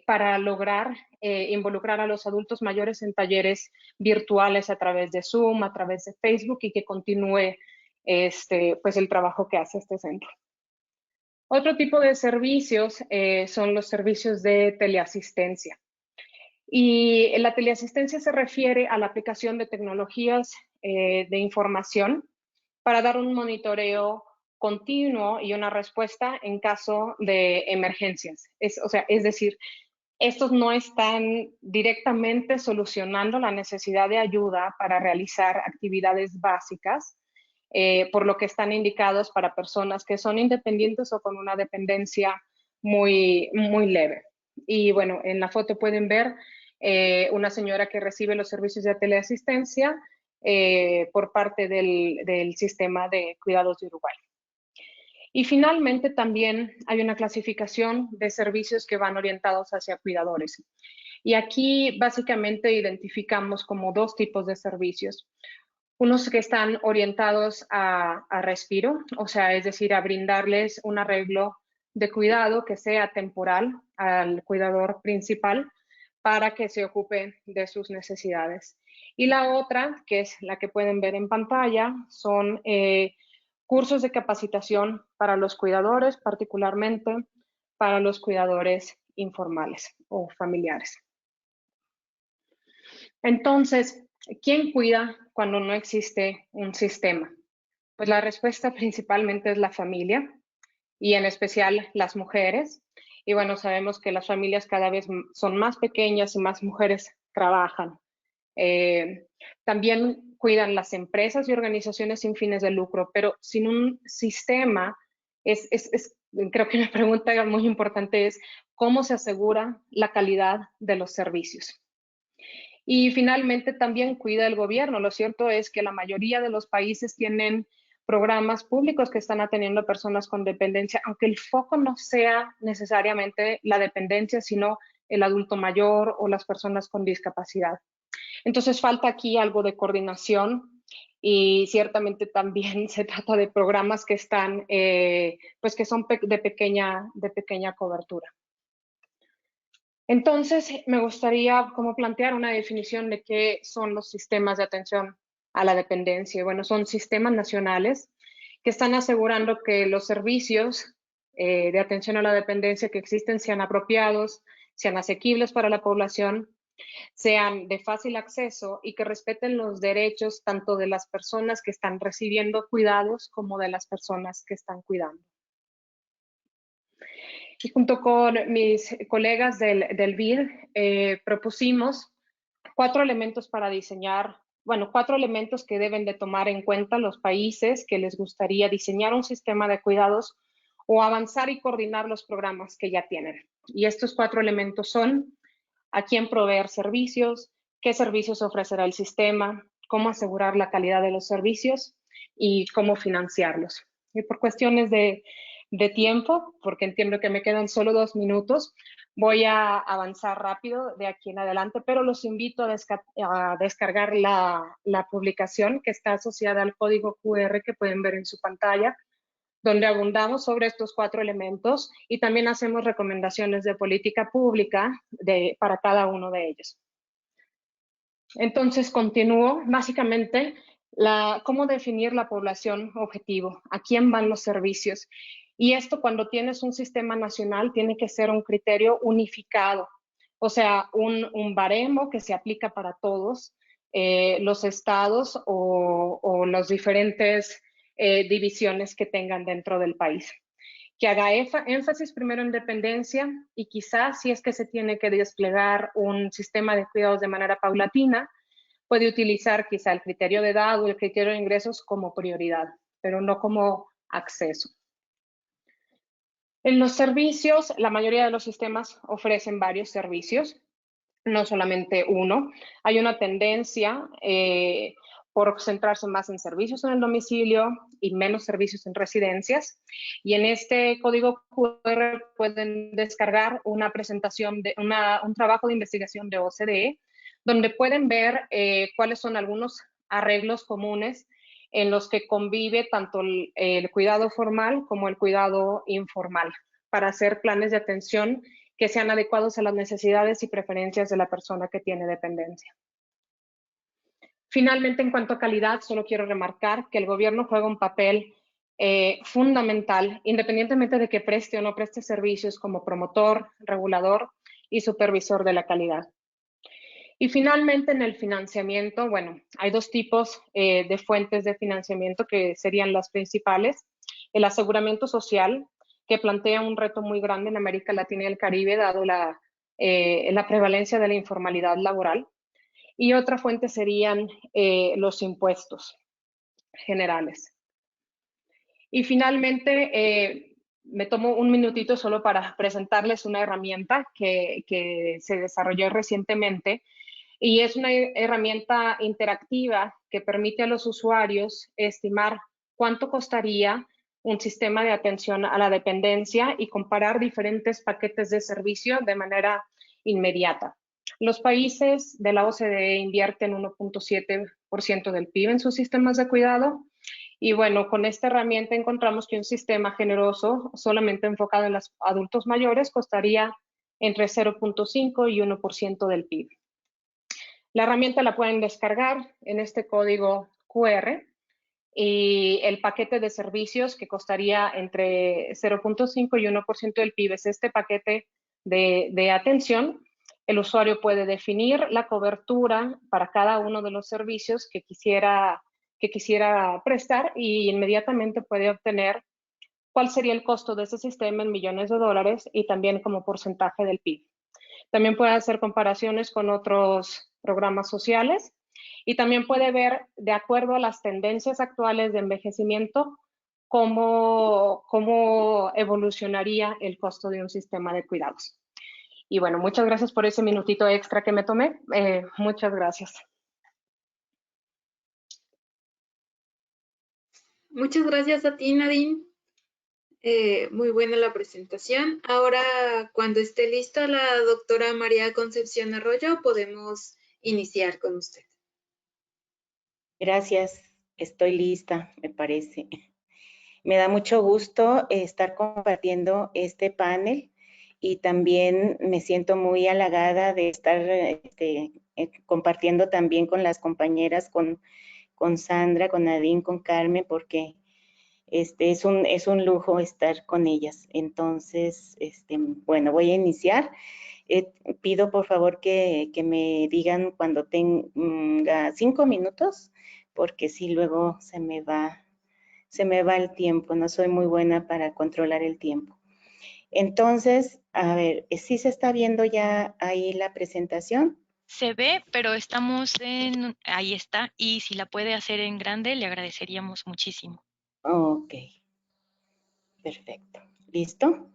para lograr involucrar a los adultos mayores en talleres virtuales a través de Zoom, a través de Facebook, y que continúe pues el trabajo que hace este centro. Otro tipo de servicios son los servicios de teleasistencia. Y la teleasistencia se refiere a la aplicación de tecnologías de información para dar un monitoreo continuo y una respuesta en caso de emergencias. Es decir, estos no están directamente solucionando la necesidad de ayuda para realizar actividades básicas, por lo que están indicados para personas que son independientes o con una dependencia muy, muy leve. Y bueno, en la foto pueden ver una señora que recibe los servicios de teleasistencia por parte del sistema de cuidados de Uruguay. Y finalmente también hay una clasificación de servicios que van orientados hacia cuidadores. Y aquí básicamente identificamos como dos tipos de servicios. Unos que están orientados a respiro, o sea, es decir, a brindarles un arreglo de cuidado que sea temporal al cuidador principal para que se ocupe de sus necesidades. Y la otra, que es la que pueden ver en pantalla, son cursos de capacitación para los cuidadores, particularmente para los cuidadores informales o familiares. Entonces, ¿quién cuida cuando no existe un sistema? Pues la respuesta principalmente es la familia y en especial las mujeres. Y bueno, sabemos que las familias cada vez son más pequeñas y más mujeres trabajan. También cuidan las empresas y organizaciones sin fines de lucro, pero sin un sistema, creo que una pregunta muy importante es cómo se asegura la calidad de los servicios. Y finalmente también cuida el gobierno. Lo cierto es que la mayoría de los países tienen programas públicos que están atendiendo a personas con dependencia, aunque el foco no sea necesariamente la dependencia, sino el adulto mayor o las personas con discapacidad. Entonces falta aquí algo de coordinación y ciertamente también se trata de programas que están, pues que son de pequeña cobertura. Entonces me gustaría como plantear una definición de qué son los sistemas de atención a la dependencia. Bueno, son sistemas nacionales que están asegurando que los servicios de atención a la dependencia que existen sean apropiados, sean asequibles para la población, sean de fácil acceso y que respeten los derechos tanto de las personas que están recibiendo cuidados como de las personas que están cuidando. Y junto con mis colegas del BID propusimos 4 elementos para diseñar, bueno, 4 elementos que deben de tomar en cuenta los países que les gustaría diseñar un sistema de cuidados o avanzar y coordinar los programas que ya tienen. Y estos 4 elementos son: a quién proveer servicios, qué servicios ofrecerá el sistema, cómo asegurar la calidad de los servicios y cómo financiarlos. Y por cuestiones de tiempo, porque entiendo que me quedan solo 2 minutos, voy a avanzar rápido de aquí en adelante, pero los invito a descargar la publicación que está asociada al código QR que pueden ver en su pantalla, donde abundamos sobre estos 4 elementos y también hacemos recomendaciones de política pública para cada uno de ellos. Entonces, continúo. Básicamente, cómo definir la población objetivo, a quién van los servicios. Y esto, cuando tienes un sistema nacional, tiene que ser un criterio unificado, o sea, un baremo que se aplica para todos los estados o los diferentes divisiones que tengan dentro del país. Que haga énfasis primero en dependencia y quizás si es que se tiene que desplegar un sistema de cuidados de manera paulatina, puede utilizar quizá el criterio de edad o el criterio de ingresos como prioridad. pero no como acceso. En los servicios, la mayoría de los sistemas ofrecen varios servicios, no solamente uno. Hay una tendencia por centrarse más en servicios en el domicilio y menos servicios en residencias. Y en este código QR pueden descargar una presentación, un trabajo de investigación de OCDE, donde pueden ver cuáles son algunos arreglos comunes en los que convive tanto el cuidado formal como el cuidado informal, para hacer planes de atención que sean adecuados a las necesidades y preferencias de la persona que tiene dependencia. Finalmente, en cuanto a calidad, solo quiero remarcar que el gobierno juega un papel fundamental, independientemente de que preste o no preste servicios, como promotor, regulador y supervisor de la calidad. Y finalmente, en el financiamiento, bueno, hay dos tipos de fuentes de financiamiento que serían las principales. El aseguramiento social, que plantea un reto muy grande en América Latina y el Caribe, dado la prevalencia de la informalidad laboral. Y otra fuente serían los impuestos generales. Y finalmente, me tomo un minutito solo para presentarles una herramienta que se desarrolló recientemente, y es una herramienta interactiva que permite a los usuarios estimar cuánto costaría un sistema de atención a la dependencia y comparar diferentes paquetes de servicio de manera inmediata. Los países de la OCDE invierten 1.7% del PIB en sus sistemas de cuidado. Y bueno, con esta herramienta encontramos que un sistema generoso, solamente enfocado en los adultos mayores, costaría entre 0.5 y 1% del PIB. La herramienta la pueden descargar en este código QR, y el paquete de servicios que costaría entre 0.5 y 1% del PIB es este paquete de atención. El usuario puede definir la cobertura para cada uno de los servicios que quisiera prestar, y inmediatamente puede obtener cuál sería el costo de ese sistema en millones de dólares y también como porcentaje del PIB. También puede hacer comparaciones con otros programas sociales y también puede ver, de acuerdo a las tendencias actuales de envejecimiento, cómo evolucionaría el costo de un sistema de cuidados. Y bueno, muchas gracias por ese minutito extra que me tomé. Muchas gracias. Muchas gracias a ti, Nadine. Muy buena la presentación. Ahora, cuando esté lista la doctora María Concepción Arroyo, podemos iniciar con usted. Gracias, estoy lista, me parece. Me da mucho gusto estar compartiendo este panel y también me siento muy halagada de estar compartiendo también con las compañeras, con Sandra, con Nadine, con Carmen, porque es un lujo estar con ellas. Entonces, bueno, voy a iniciar. Pido por favor que me digan cuando tenga 5 minutos, porque si luego se me va el tiempo, no soy muy buena para controlar el tiempo. Entonces, a ver, ¿sí se está viendo ya ahí la presentación? Se ve, pero estamos en... Ahí está. Y si la puede hacer en grande, le agradeceríamos muchísimo. Ok. Perfecto. ¿Listo?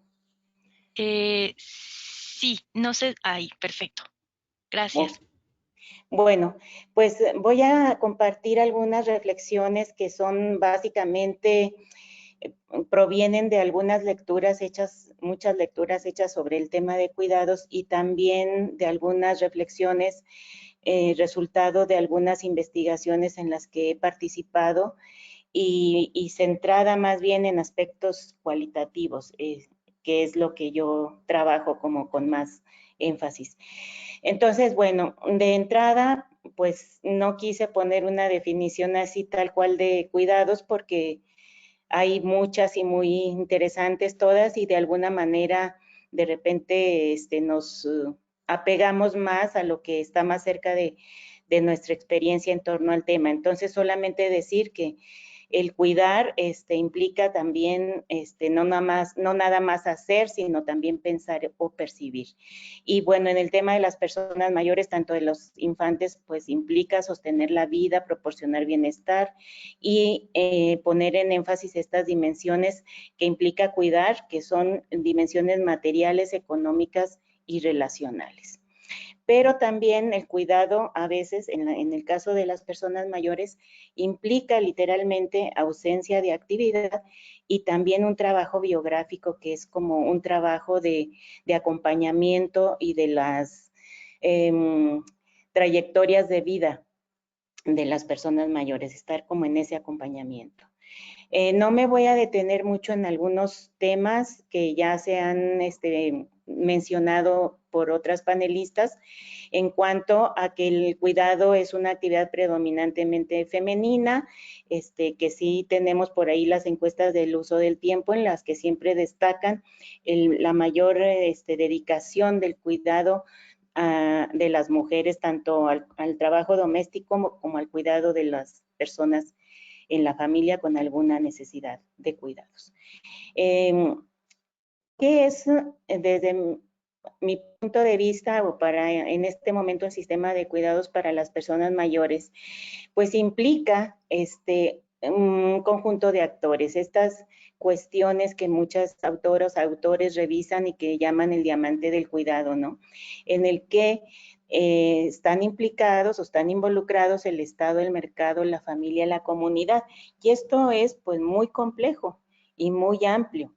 Sí, no sé. Ahí, perfecto. Gracias. Bueno, pues voy a compartir algunas reflexiones que son básicamente, provienen de algunas lecturas hechas, muchas lecturas hechas sobre el tema de cuidados, y también de algunas reflexiones resultado de algunas investigaciones en las que he participado, y centrada más bien en aspectos cualitativos, que es lo que yo trabajo como con más énfasis. Entonces, bueno, de entrada, pues no quise poner una definición así tal cual de cuidados, porque hay muchas y muy interesantes todas, y de alguna manera de repente nos apegamos más a lo que está más cerca de nuestra experiencia en torno al tema. Entonces, solamente decir que el cuidar implica también no nada más hacer, sino también pensar o percibir. Y bueno, en el tema de las personas mayores, tanto de los infantes, pues implica sostener la vida, proporcionar bienestar y poner en énfasis estas dimensiones que implica cuidar, que son dimensiones materiales, económicas y relacionales. Pero también el cuidado a veces, en el caso de las personas mayores, implica literalmente ausencia de actividad y también un trabajo biográfico que es como un trabajo de acompañamiento y de las trayectorias de vida de las personas mayores, estar como en ese acompañamiento. No me voy a detener mucho en algunos temas que ya se han mencionado por otras panelistas en cuanto a que el cuidado es una actividad predominantemente femenina, que sí tenemos por ahí las encuestas del uso del tiempo en las que siempre destacan la mayor dedicación del cuidado de las mujeres, tanto al trabajo doméstico como al cuidado de las personas en la familia con alguna necesidad de cuidados. ¿Qué es, desde mi punto de vista, o en este momento el sistema de cuidados para las personas mayores? Pues implica un conjunto de actores, estas cuestiones que muchas autores revisan y que llaman el diamante del cuidado, ¿no? En el que están implicados o están involucrados el Estado, el mercado, la familia, la comunidad. Y esto es pues muy complejo y muy amplio.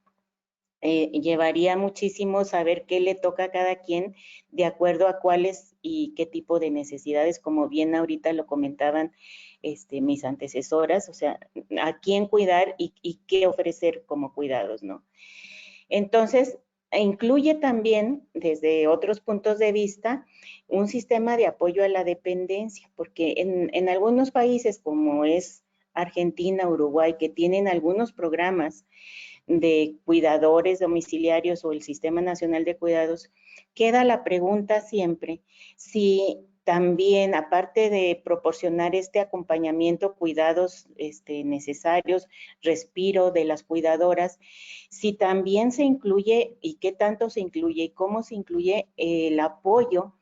Llevaría muchísimo saber qué le toca a cada quien de acuerdo a cuáles y qué tipo de necesidades, como bien ahorita lo comentaban mis antecesoras, o sea, a quién cuidar y qué ofrecer como cuidados, ¿no? Entonces, incluye también, desde otros puntos de vista, un sistema de apoyo a la dependencia, porque en algunos países como es Argentina, Uruguay, que tienen algunos programas de cuidadores domiciliarios o el Sistema Nacional de Cuidados, queda la pregunta siempre si también, aparte de proporcionar este acompañamiento, cuidados necesarios, respiro de las cuidadoras, si también se incluye y qué tanto se incluye y cómo se incluye el apoyo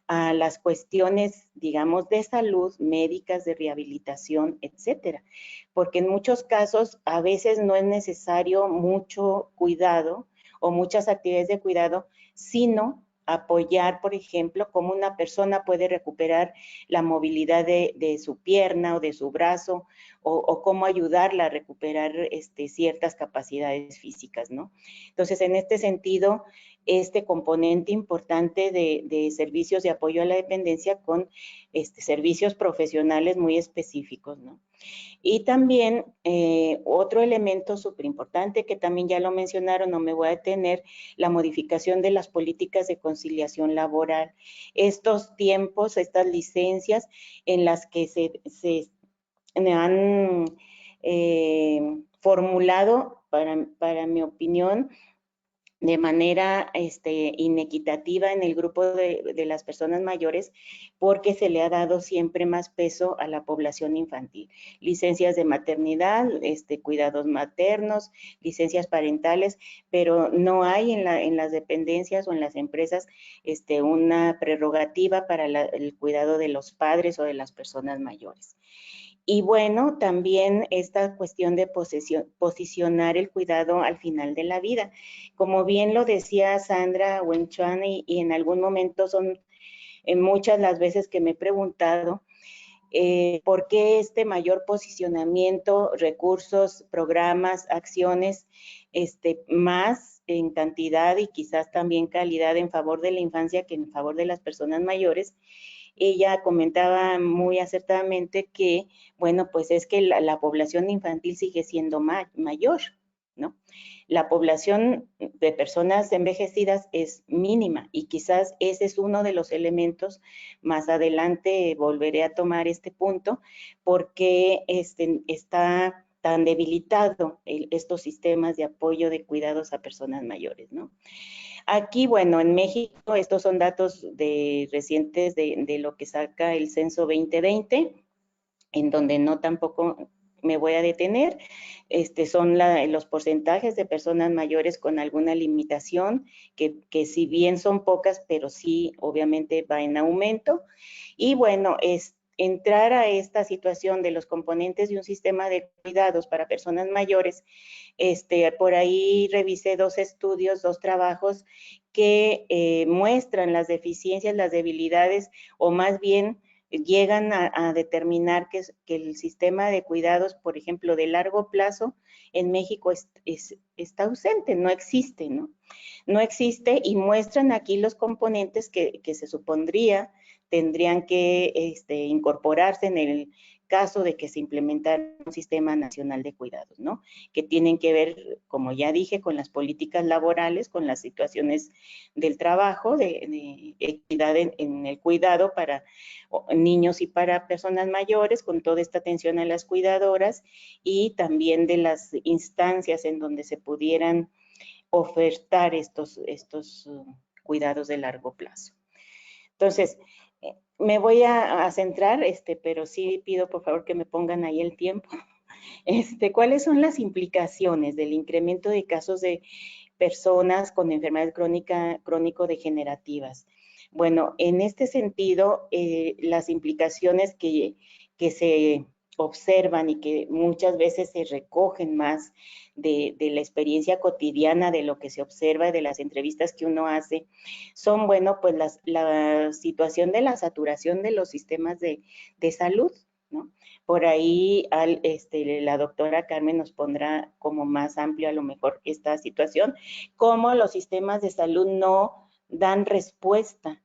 a las cuestiones, digamos, de salud, médicas, de rehabilitación, etcétera. Porque en muchos casos a veces no es necesario mucho cuidado o muchas actividades de cuidado, sino apoyar, por ejemplo, cómo una persona puede recuperar la movilidad de su pierna o de su brazo, o cómo ayudarla a recuperar ciertas capacidades físicas, ¿no? Entonces, en este sentido, este componente importante de servicios de apoyo a la dependencia con servicios profesionales muy específicos, ¿no? Y también otro elemento súper importante que también ya lo mencionaron, no me voy a detener, la modificación de las políticas de conciliación laboral. Estos tiempos, estas licencias en las que se han formulado, para mi opinión, de manera inequitativa en el grupo de las personas mayores, porque se le ha dado siempre más peso a la población infantil. Licencias de maternidad, cuidados maternos, licencias parentales, pero no hay en las dependencias o en las empresas una prerrogativa para el cuidado de los padres o de las personas mayores. Y bueno, también esta cuestión de posicionar el cuidado al final de la vida. Como bien lo decía Sandra Wenchuan, y en algún momento son muchas las veces que me he preguntado por qué este mayor posicionamiento, recursos, programas, acciones, más en cantidad y quizás también calidad en favor de la infancia que en favor de las personas mayores. Ella comentaba muy acertadamente que, bueno, pues es que la población infantil sigue siendo mayor, ¿no? La población de personas envejecidas es mínima y quizás ese es uno de los elementos. Más adelante volveré a tomar este punto porque está tan debilitado estos sistemas de apoyo de cuidados a personas mayores, ¿no? Aquí, bueno, en México, estos son datos recientes de lo que saca el Censo 2020, en donde no tampoco me voy a detener. Son los porcentajes de personas mayores con alguna limitación, que si bien son pocas, pero sí obviamente va en aumento. Y bueno, entrar a esta situación de los componentes de un sistema de cuidados para personas mayores, por ahí revisé 2 estudios, 2 trabajos que muestran las deficiencias, las debilidades, o más bien llegan a determinar que el sistema de cuidados, por ejemplo, de largo plazo, en México está ausente, no existe, ¿no? No existe, y muestran aquí los componentes que se supondría tendrían que incorporarse en el caso de que se implementara un sistema nacional de cuidados, ¿no? Que tienen que ver, como ya dije, con las políticas laborales, con las situaciones del trabajo, de equidad en el cuidado para niños y para personas mayores, con toda esta atención a las cuidadoras, y también de las instancias en donde se pudieran ofertar estos cuidados de largo plazo. Entonces, me voy a centrar, pero sí pido por favor que me pongan ahí el tiempo. ¿Cuáles son las implicaciones del incremento de casos de personas con enfermedades crónico-degenerativas? Bueno, en este sentido, las implicaciones que se observan y que muchas veces se recogen más de la experiencia cotidiana, de lo que se observa, de las entrevistas que uno hace, son, bueno, pues la situación de la saturación de los sistemas de salud, ¿no? Por ahí la doctora Carmen nos pondrá como más amplio a lo mejor esta situación, cómo los sistemas de salud no dan respuesta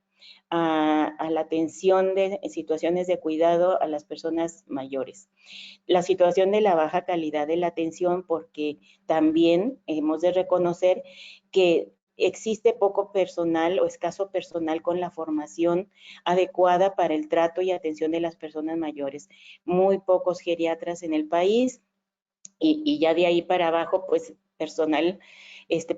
a la atención de situaciones de cuidado a las personas mayores. La situación de la baja calidad de la atención, porque también hemos de reconocer que existe poco personal o escaso personal con la formación adecuada para el trato y atención de las personas mayores. Muy pocos geriatras en el país, y ya de ahí para abajo, pues personal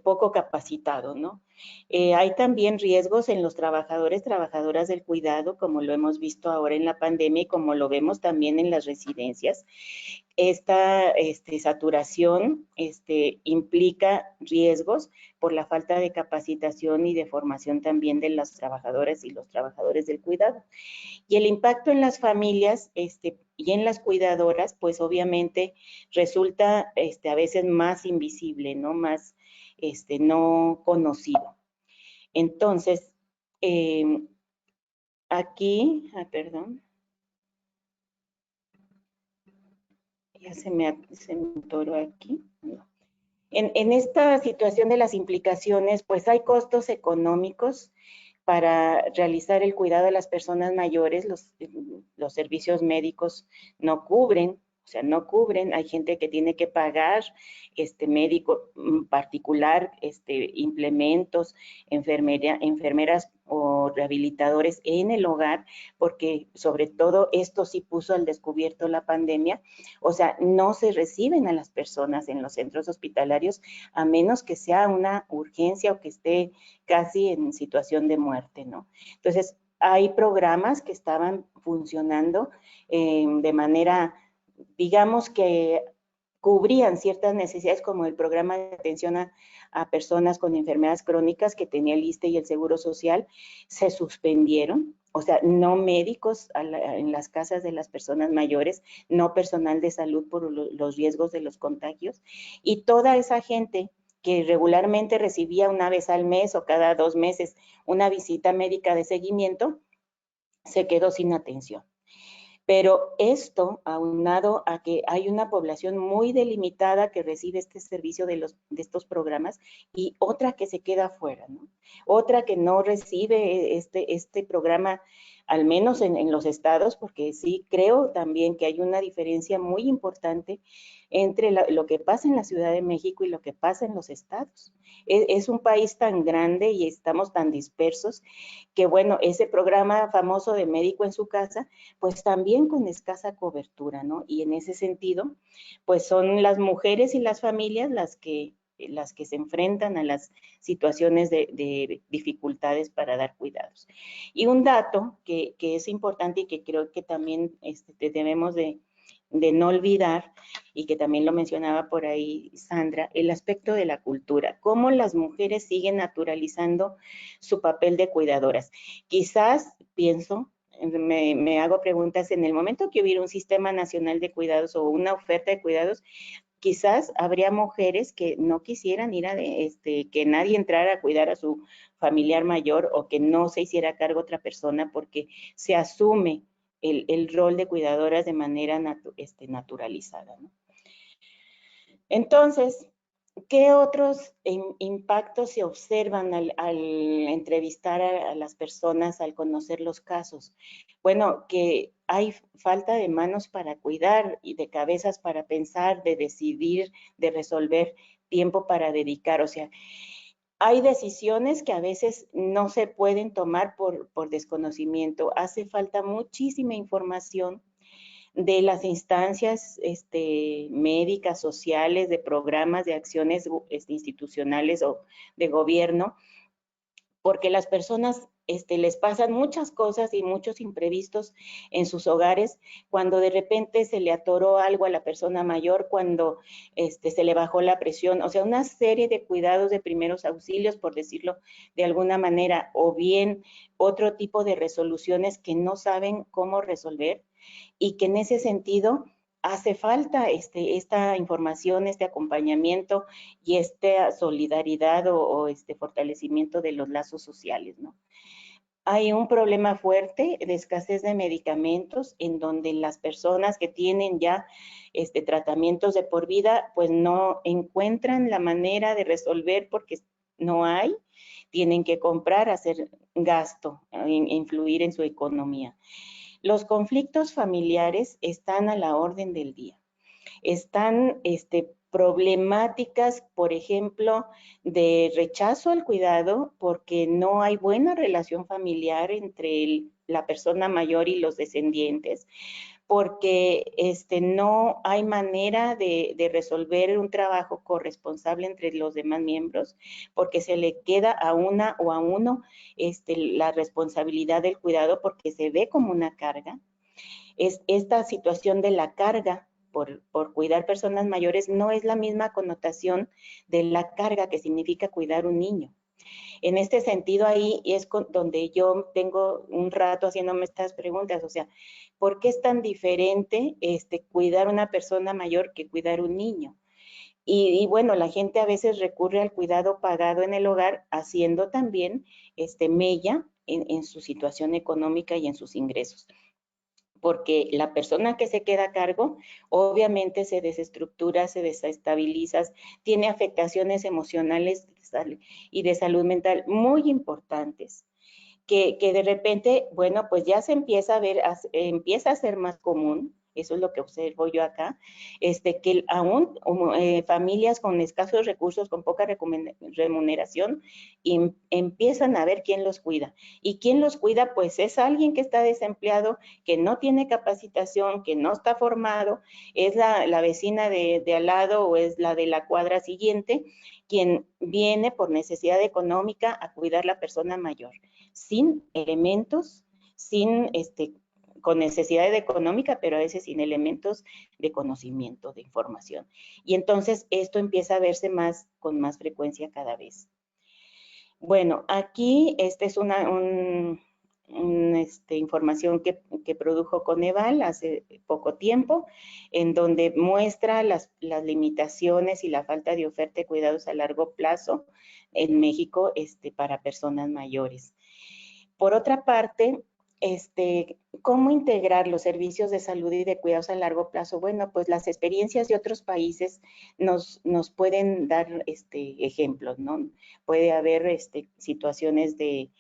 poco capacitado, ¿no? Hay también riesgos en los trabajadoras del cuidado, como lo hemos visto ahora en la pandemia y como lo vemos también en las residencias. Esta saturación implica riesgos por la falta de capacitación y de formación también de las trabajadoras y los trabajadores del cuidado. Y el impacto en las familias y en las cuidadoras, pues obviamente resulta a veces más invisible, ¿no? Más no conocido. Entonces, aquí, perdón. Ya se me atoró aquí. No. En esta situación de las implicaciones, pues hay costos económicos para realizar el cuidado de las personas mayores. Los servicios médicos no cubren, o sea, no cubren. Hay gente que tiene que pagar médico particular, implementos, enfermeras o rehabilitadores en el hogar, porque sobre todo esto sí puso al descubierto la pandemia. O sea, no se reciben a las personas en los centros hospitalarios a menos que sea una urgencia o que esté casi en situación de muerte, ¿no? Entonces, hay programas que estaban funcionando de manera, digamos que cubrían ciertas necesidades, como el programa de atención a personas con enfermedades crónicas que tenía el ISSSTE y el Seguro Social, se suspendieron. O sea, no médicos en las casas de las personas mayores, no personal de salud por los riesgos de los contagios, y toda esa gente que regularmente recibía una vez al mes o cada 2 meses una visita médica de seguimiento, se quedó sin atención. Pero esto, aunado a que hay una población muy delimitada que recibe este servicio de estos programas, y otra que se queda fuera, ¿no? Otra que no recibe este programa, al menos en los estados, porque sí creo también que hay una diferencia muy importante entre lo que pasa en la Ciudad de México y lo que pasa en los estados. Es un país tan grande y estamos tan dispersos que, bueno, ese programa famoso de médico en su casa, pues también con escasa cobertura, ¿no? Y en ese sentido, pues son las mujeres y las familias las que se enfrentan a las situaciones de dificultades para dar cuidados. Y un dato que es importante y que creo que también debemos de no olvidar, y que también lo mencionaba por ahí Sandra, el aspecto de la cultura, cómo las mujeres siguen naturalizando su papel de cuidadoras. Quizás, pienso, me hago preguntas, en el momento que hubiera un sistema nacional de cuidados o una oferta de cuidados, quizás habría mujeres que no quisieran ir a, que nadie entrara a cuidar a su familiar mayor o que no se hiciera cargo otra persona porque se asume el rol de cuidadoras de manera naturalizada, ¿no? Entonces, ¿qué otros impactos se observan al entrevistar a las personas, al conocer los casos? Bueno, que hay falta de manos para cuidar y de cabezas para pensar, de decidir, de resolver, tiempo para dedicar. O sea, hay decisiones que a veces no se pueden tomar por desconocimiento. Hace falta muchísima información de las instancias médicas, sociales, de programas, de acciones institucionales o de gobierno, porque las personas les pasan muchas cosas y muchos imprevistos en sus hogares, cuando de repente se le atoró algo a la persona mayor, cuando se le bajó la presión, o sea, una serie de cuidados de primeros auxilios, por decirlo de alguna manera, o bien otro tipo de resoluciones que no saben cómo resolver, y que en ese sentido hace falta esta información, este acompañamiento y esta solidaridad o fortalecimiento de los lazos sociales, ¿no? Hay un problema fuerte de escasez de medicamentos en donde las personas que tienen ya tratamientos de por vida, pues no encuentran la manera de resolver porque no hay, tienen que comprar, hacer gasto, influir en su economía. Los conflictos familiares están a la orden del día. Están problemáticas, por ejemplo, de rechazo al cuidado porque no hay buena relación familiar entre la persona mayor y los descendientes, porque no hay manera de resolver un trabajo corresponsable entre los demás miembros, porque se le queda a una o a uno la responsabilidad del cuidado porque se ve como una carga. Esta situación de la carga por cuidar personas mayores no es la misma connotación de la carga que significa cuidar un niño. En este sentido, ahí es donde yo tengo un rato haciéndome estas preguntas, o sea, ¿por qué es tan diferente cuidar una persona mayor que cuidar un niño? Y bueno, la gente a veces recurre al cuidado pagado en el hogar, haciendo también mella en su situación económica y en sus ingresos. Porque la persona que se queda a cargo obviamente se desestructura, se desestabiliza, tiene afectaciones emocionales y de salud mental muy importantes, que de repente, bueno, pues ya se empieza a ver, empieza a ser más común. Eso es lo que observo yo acá, que aún familias con escasos recursos, con poca remuneración, empiezan a ver quién los cuida. ¿Y quién los cuida? Pues es alguien que está desempleado, que no tiene capacitación, que no está formado, es la vecina de al lado o es la de la cuadra siguiente, quien viene por necesidad económica a cuidar a la persona mayor, sin elementos, con necesidad económica, pero a veces sin elementos de conocimiento, de información. Y entonces esto empieza a verse con más frecuencia cada vez. Bueno, aquí esta es una información que produjo Coneval hace poco tiempo, en donde muestra las limitaciones y la falta de oferta de cuidados a largo plazo en México para personas mayores. Por otra parte, ¿cómo integrar los servicios de salud y de cuidados a largo plazo? Bueno, pues las experiencias de otros países nos pueden dar ejemplos, ¿no? Puede haber situaciones de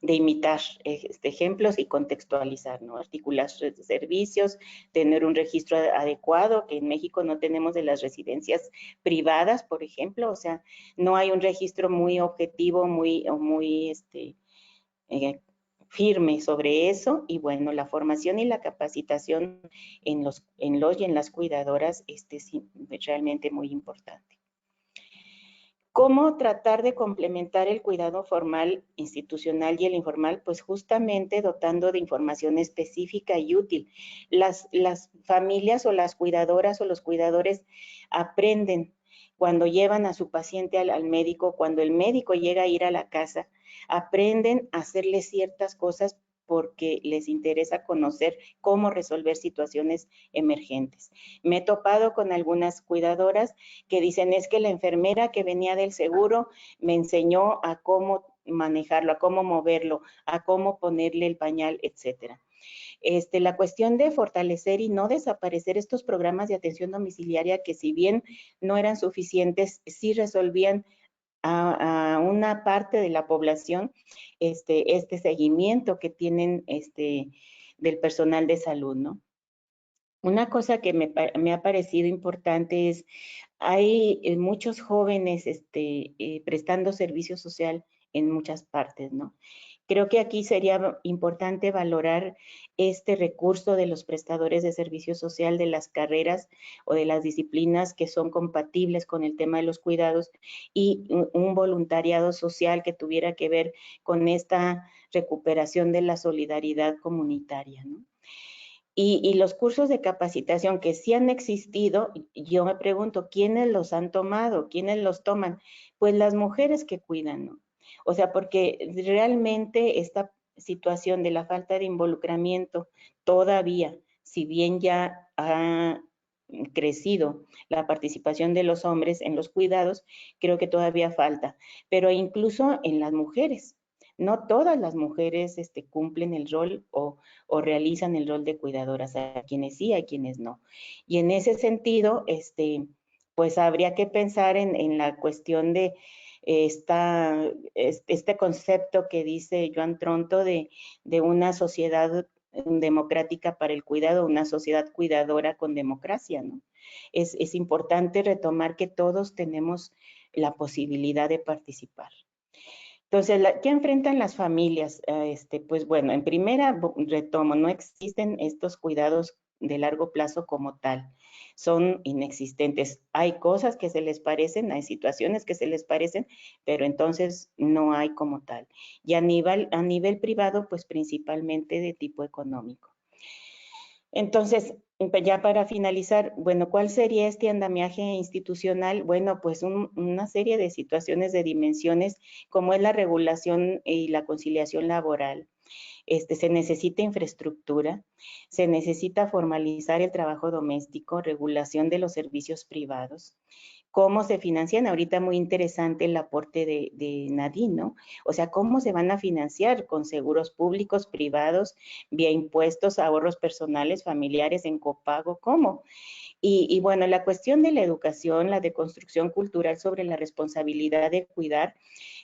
imitar ejemplos y contextualizar, ¿no? Articular servicios, tener un registro adecuado, que en México no tenemos de las residencias privadas, por ejemplo, o sea, no hay un registro muy objetivo, muy firme sobre eso, y bueno, la formación y la capacitación en los y en las cuidadoras es realmente muy importante. ¿Cómo tratar de complementar el cuidado formal, institucional y el informal? Pues justamente dotando de información específica y útil. Las familias o las cuidadoras o los cuidadores aprenden cuando llevan a su paciente al médico, cuando el médico llega a ir a la casa, aprenden a hacerle ciertas cosas porque les interesa conocer cómo resolver situaciones emergentes. Me he topado con algunas cuidadoras que dicen, es que la enfermera que venía del seguro me enseñó a cómo manejarlo, a cómo moverlo, a cómo ponerle el pañal, etcétera. La cuestión de fortalecer y no desaparecer estos programas de atención domiciliaria que, si bien no eran suficientes, sí resolvían a una parte de la población este seguimiento que tienen del personal de salud, ¿no? Una cosa que me ha parecido importante es, hay muchos jóvenes prestando servicio social en muchas partes, ¿no? Creo que aquí sería importante valorar este recurso de los prestadores de servicio social, de las carreras o de las disciplinas que son compatibles con el tema de los cuidados, y un voluntariado social que tuviera que ver con esta recuperación de la solidaridad comunitaria, ¿no? Y los cursos de capacitación que sí han existido, yo me pregunto, ¿quiénes los han tomado? ¿Quiénes los toman? Pues las mujeres que cuidan, ¿no? O sea, porque realmente esta situación de la falta de involucramiento todavía, si bien ya ha crecido la participación de los hombres en los cuidados, creo que todavía falta, pero incluso en las mujeres. No todas las mujeres cumplen el rol o realizan el rol de cuidadoras, a quienes sí, a quienes no. Y en ese sentido, pues habría que pensar en la cuestión de este concepto que dice Joan Tronto de una sociedad democrática para el cuidado, una sociedad cuidadora con democracia, ¿no? Es importante retomar que todos tenemos la posibilidad de participar. Entonces, ¿qué enfrentan las familias? Pues bueno, en primera, retomo, no existen estos cuidados de largo plazo como tal. Son inexistentes. Hay cosas que se les parecen, hay situaciones que se les parecen, pero entonces no hay como tal. Y a nivel privado, pues principalmente de tipo económico. Entonces, ya para finalizar, bueno, ¿cuál sería este andamiaje institucional? Bueno, pues una serie de situaciones de dimensiones, como es la regulación y la conciliación laboral. Se necesita infraestructura, se necesita formalizar el trabajo doméstico, regulación de los servicios privados. ¿Cómo se financian? Ahorita muy interesante el aporte de Nadine, ¿no? O sea, ¿cómo se van a financiar? Con seguros públicos, privados, vía impuestos, ahorros personales, familiares, en copago, ¿cómo? Y bueno, la cuestión de la educación, la deconstrucción cultural sobre la responsabilidad de cuidar,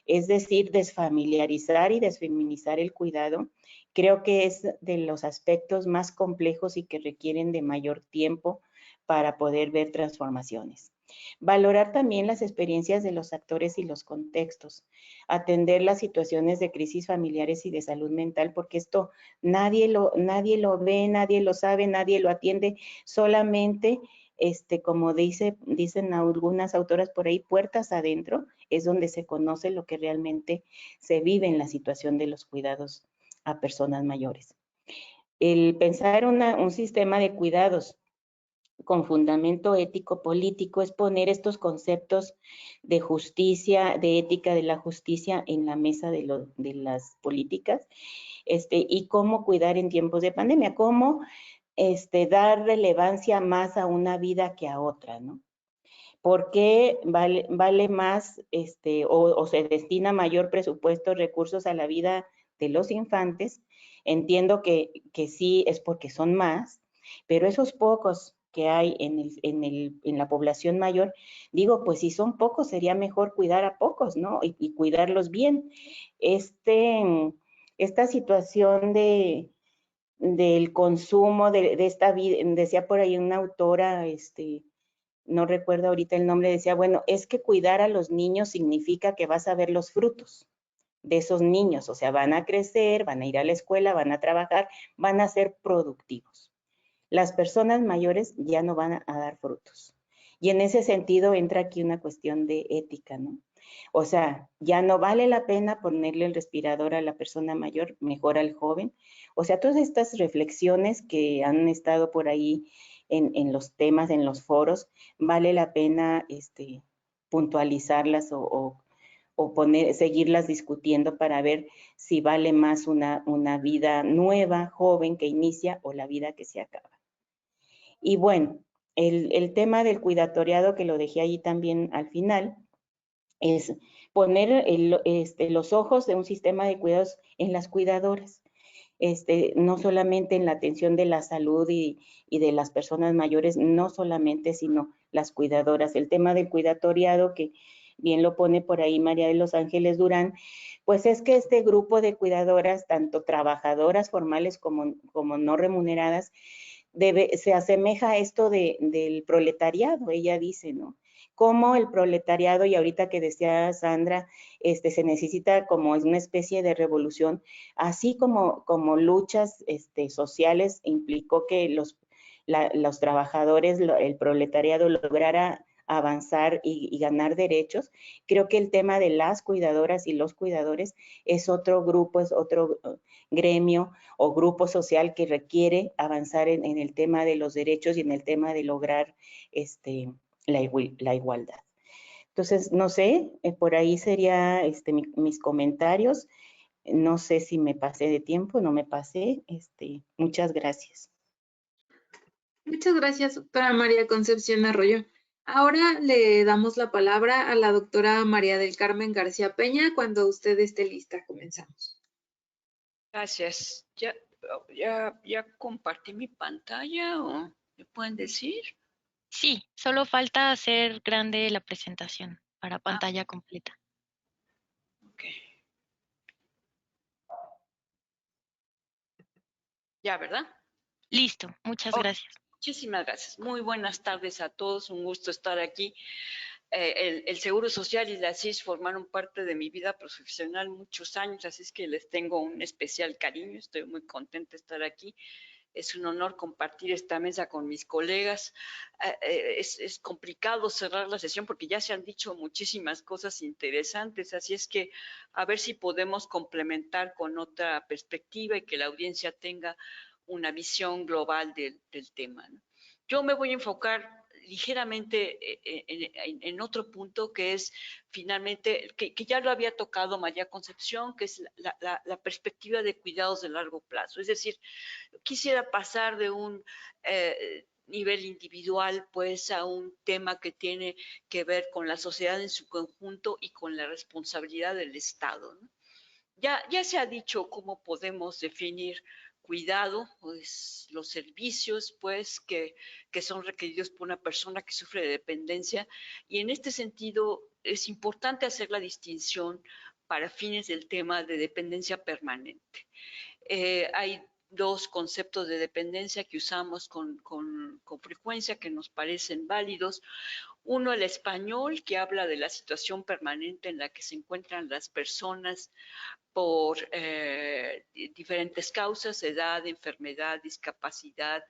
es decir, desfamiliarizar y desfeminizar el cuidado, creo que es de los aspectos más complejos y que requieren de mayor tiempo para poder ver transformaciones. Valorar también las experiencias de los actores y los contextos, atender las situaciones de crisis familiares y de salud mental, porque esto nadie lo ve, nadie lo sabe, nadie lo atiende, solamente como dicen algunas autoras por ahí, puertas adentro es donde se conoce lo que realmente se vive en la situación de los cuidados a personas mayores. El pensar un sistema de cuidados con fundamento ético político es poner estos conceptos de justicia, de ética de la justicia en la mesa de las políticas, y cómo cuidar en tiempos de pandemia, cómo dar relevancia más a una vida que a otra, ¿no? ¿Por qué vale más o se destina mayor presupuesto, recursos a la vida de los infantes? Entiendo que sí es porque son más, pero esos pocos que hay en la población mayor, digo, pues si son pocos, sería mejor cuidar a pocos, ¿no? Y cuidarlos bien. Esta situación del consumo de esta vida, decía por ahí una autora, no recuerdo ahorita el nombre, decía, bueno, es que cuidar a los niños significa que vas a ver los frutos de esos niños, o sea, van a crecer, van a ir a la escuela, van a trabajar, van a ser productivos. Las personas mayores ya no van a dar frutos. Y en ese sentido entra aquí una cuestión de ética, ¿no? O sea, ya no vale la pena ponerle el respirador a la persona mayor, mejor al joven. O sea, todas estas reflexiones que han estado por ahí en los temas, en los foros, vale la pena puntualizarlas o seguirlas discutiendo para ver si vale más una vida nueva, joven, que inicia o la vida que se acaba. Y bueno, el tema del cuidatoriado, que lo dejé ahí también al final, es poner los ojos de un sistema de cuidados en las cuidadoras. No solamente en la atención de la salud y de las personas mayores, no solamente, sino las cuidadoras. El tema del cuidatoriado, que bien lo pone por ahí María de los Ángeles Durán, pues es que este grupo de cuidadoras, tanto trabajadoras formales como no remuneradas, se asemeja a esto del proletariado, ella dice, ¿no? Como el proletariado, y ahorita que decía Sandra, se necesita como una especie de revolución, así como luchas sociales implicó que los trabajadores, el proletariado lograra avanzar y ganar derechos. Creo que el tema de las cuidadoras y los cuidadores es otro grupo, es otro gremio o grupo social que requiere avanzar en el tema de los derechos y en el tema de lograr la igualdad. Entonces, no sé, por ahí sería mis comentarios. No sé si me pasé de tiempo, no me pasé. Muchas gracias. Muchas gracias, doctora María Concepción Arroyo. Ahora le damos la palabra a la doctora María del Carmen García Peña. Cuando usted esté lista, comenzamos. Gracias. ¿Ya compartí mi pantalla o me pueden decir? Sí, solo falta hacer grande la presentación para pantalla completa. Ok. Ya, ¿verdad? Listo, muchas gracias. Muchísimas gracias. Muy buenas tardes a todos. Un gusto estar aquí. El Seguro Social y la CIS formaron parte de mi vida profesional muchos años, así es que les tengo un especial cariño. Estoy muy contenta de estar aquí. Es un honor compartir esta mesa con mis colegas. Es complicado cerrar la sesión porque ya se han dicho muchísimas cosas interesantes, así es que a ver si podemos complementar con otra perspectiva y que la audiencia tenga una visión global del tema, ¿no? Yo me voy a enfocar ligeramente en otro punto que es finalmente, que ya lo había tocado María Concepción, que es la perspectiva de cuidados de largo plazo. Es decir, quisiera pasar de un nivel individual pues a un tema que tiene que ver con la sociedad en su conjunto y con la responsabilidad del Estado, ¿no? Ya se ha dicho cómo podemos definir cuidado, pues los servicios pues que son requeridos por una persona que sufre de dependencia, y en este sentido es importante hacer la distinción para fines del tema de dependencia permanente. Hay dos conceptos de dependencia que usamos con frecuencia que nos parecen válidos. Uno, el español, que habla de la situación permanente en la que se encuentran las personas por diferentes causas: edad, enfermedad, discapacidad,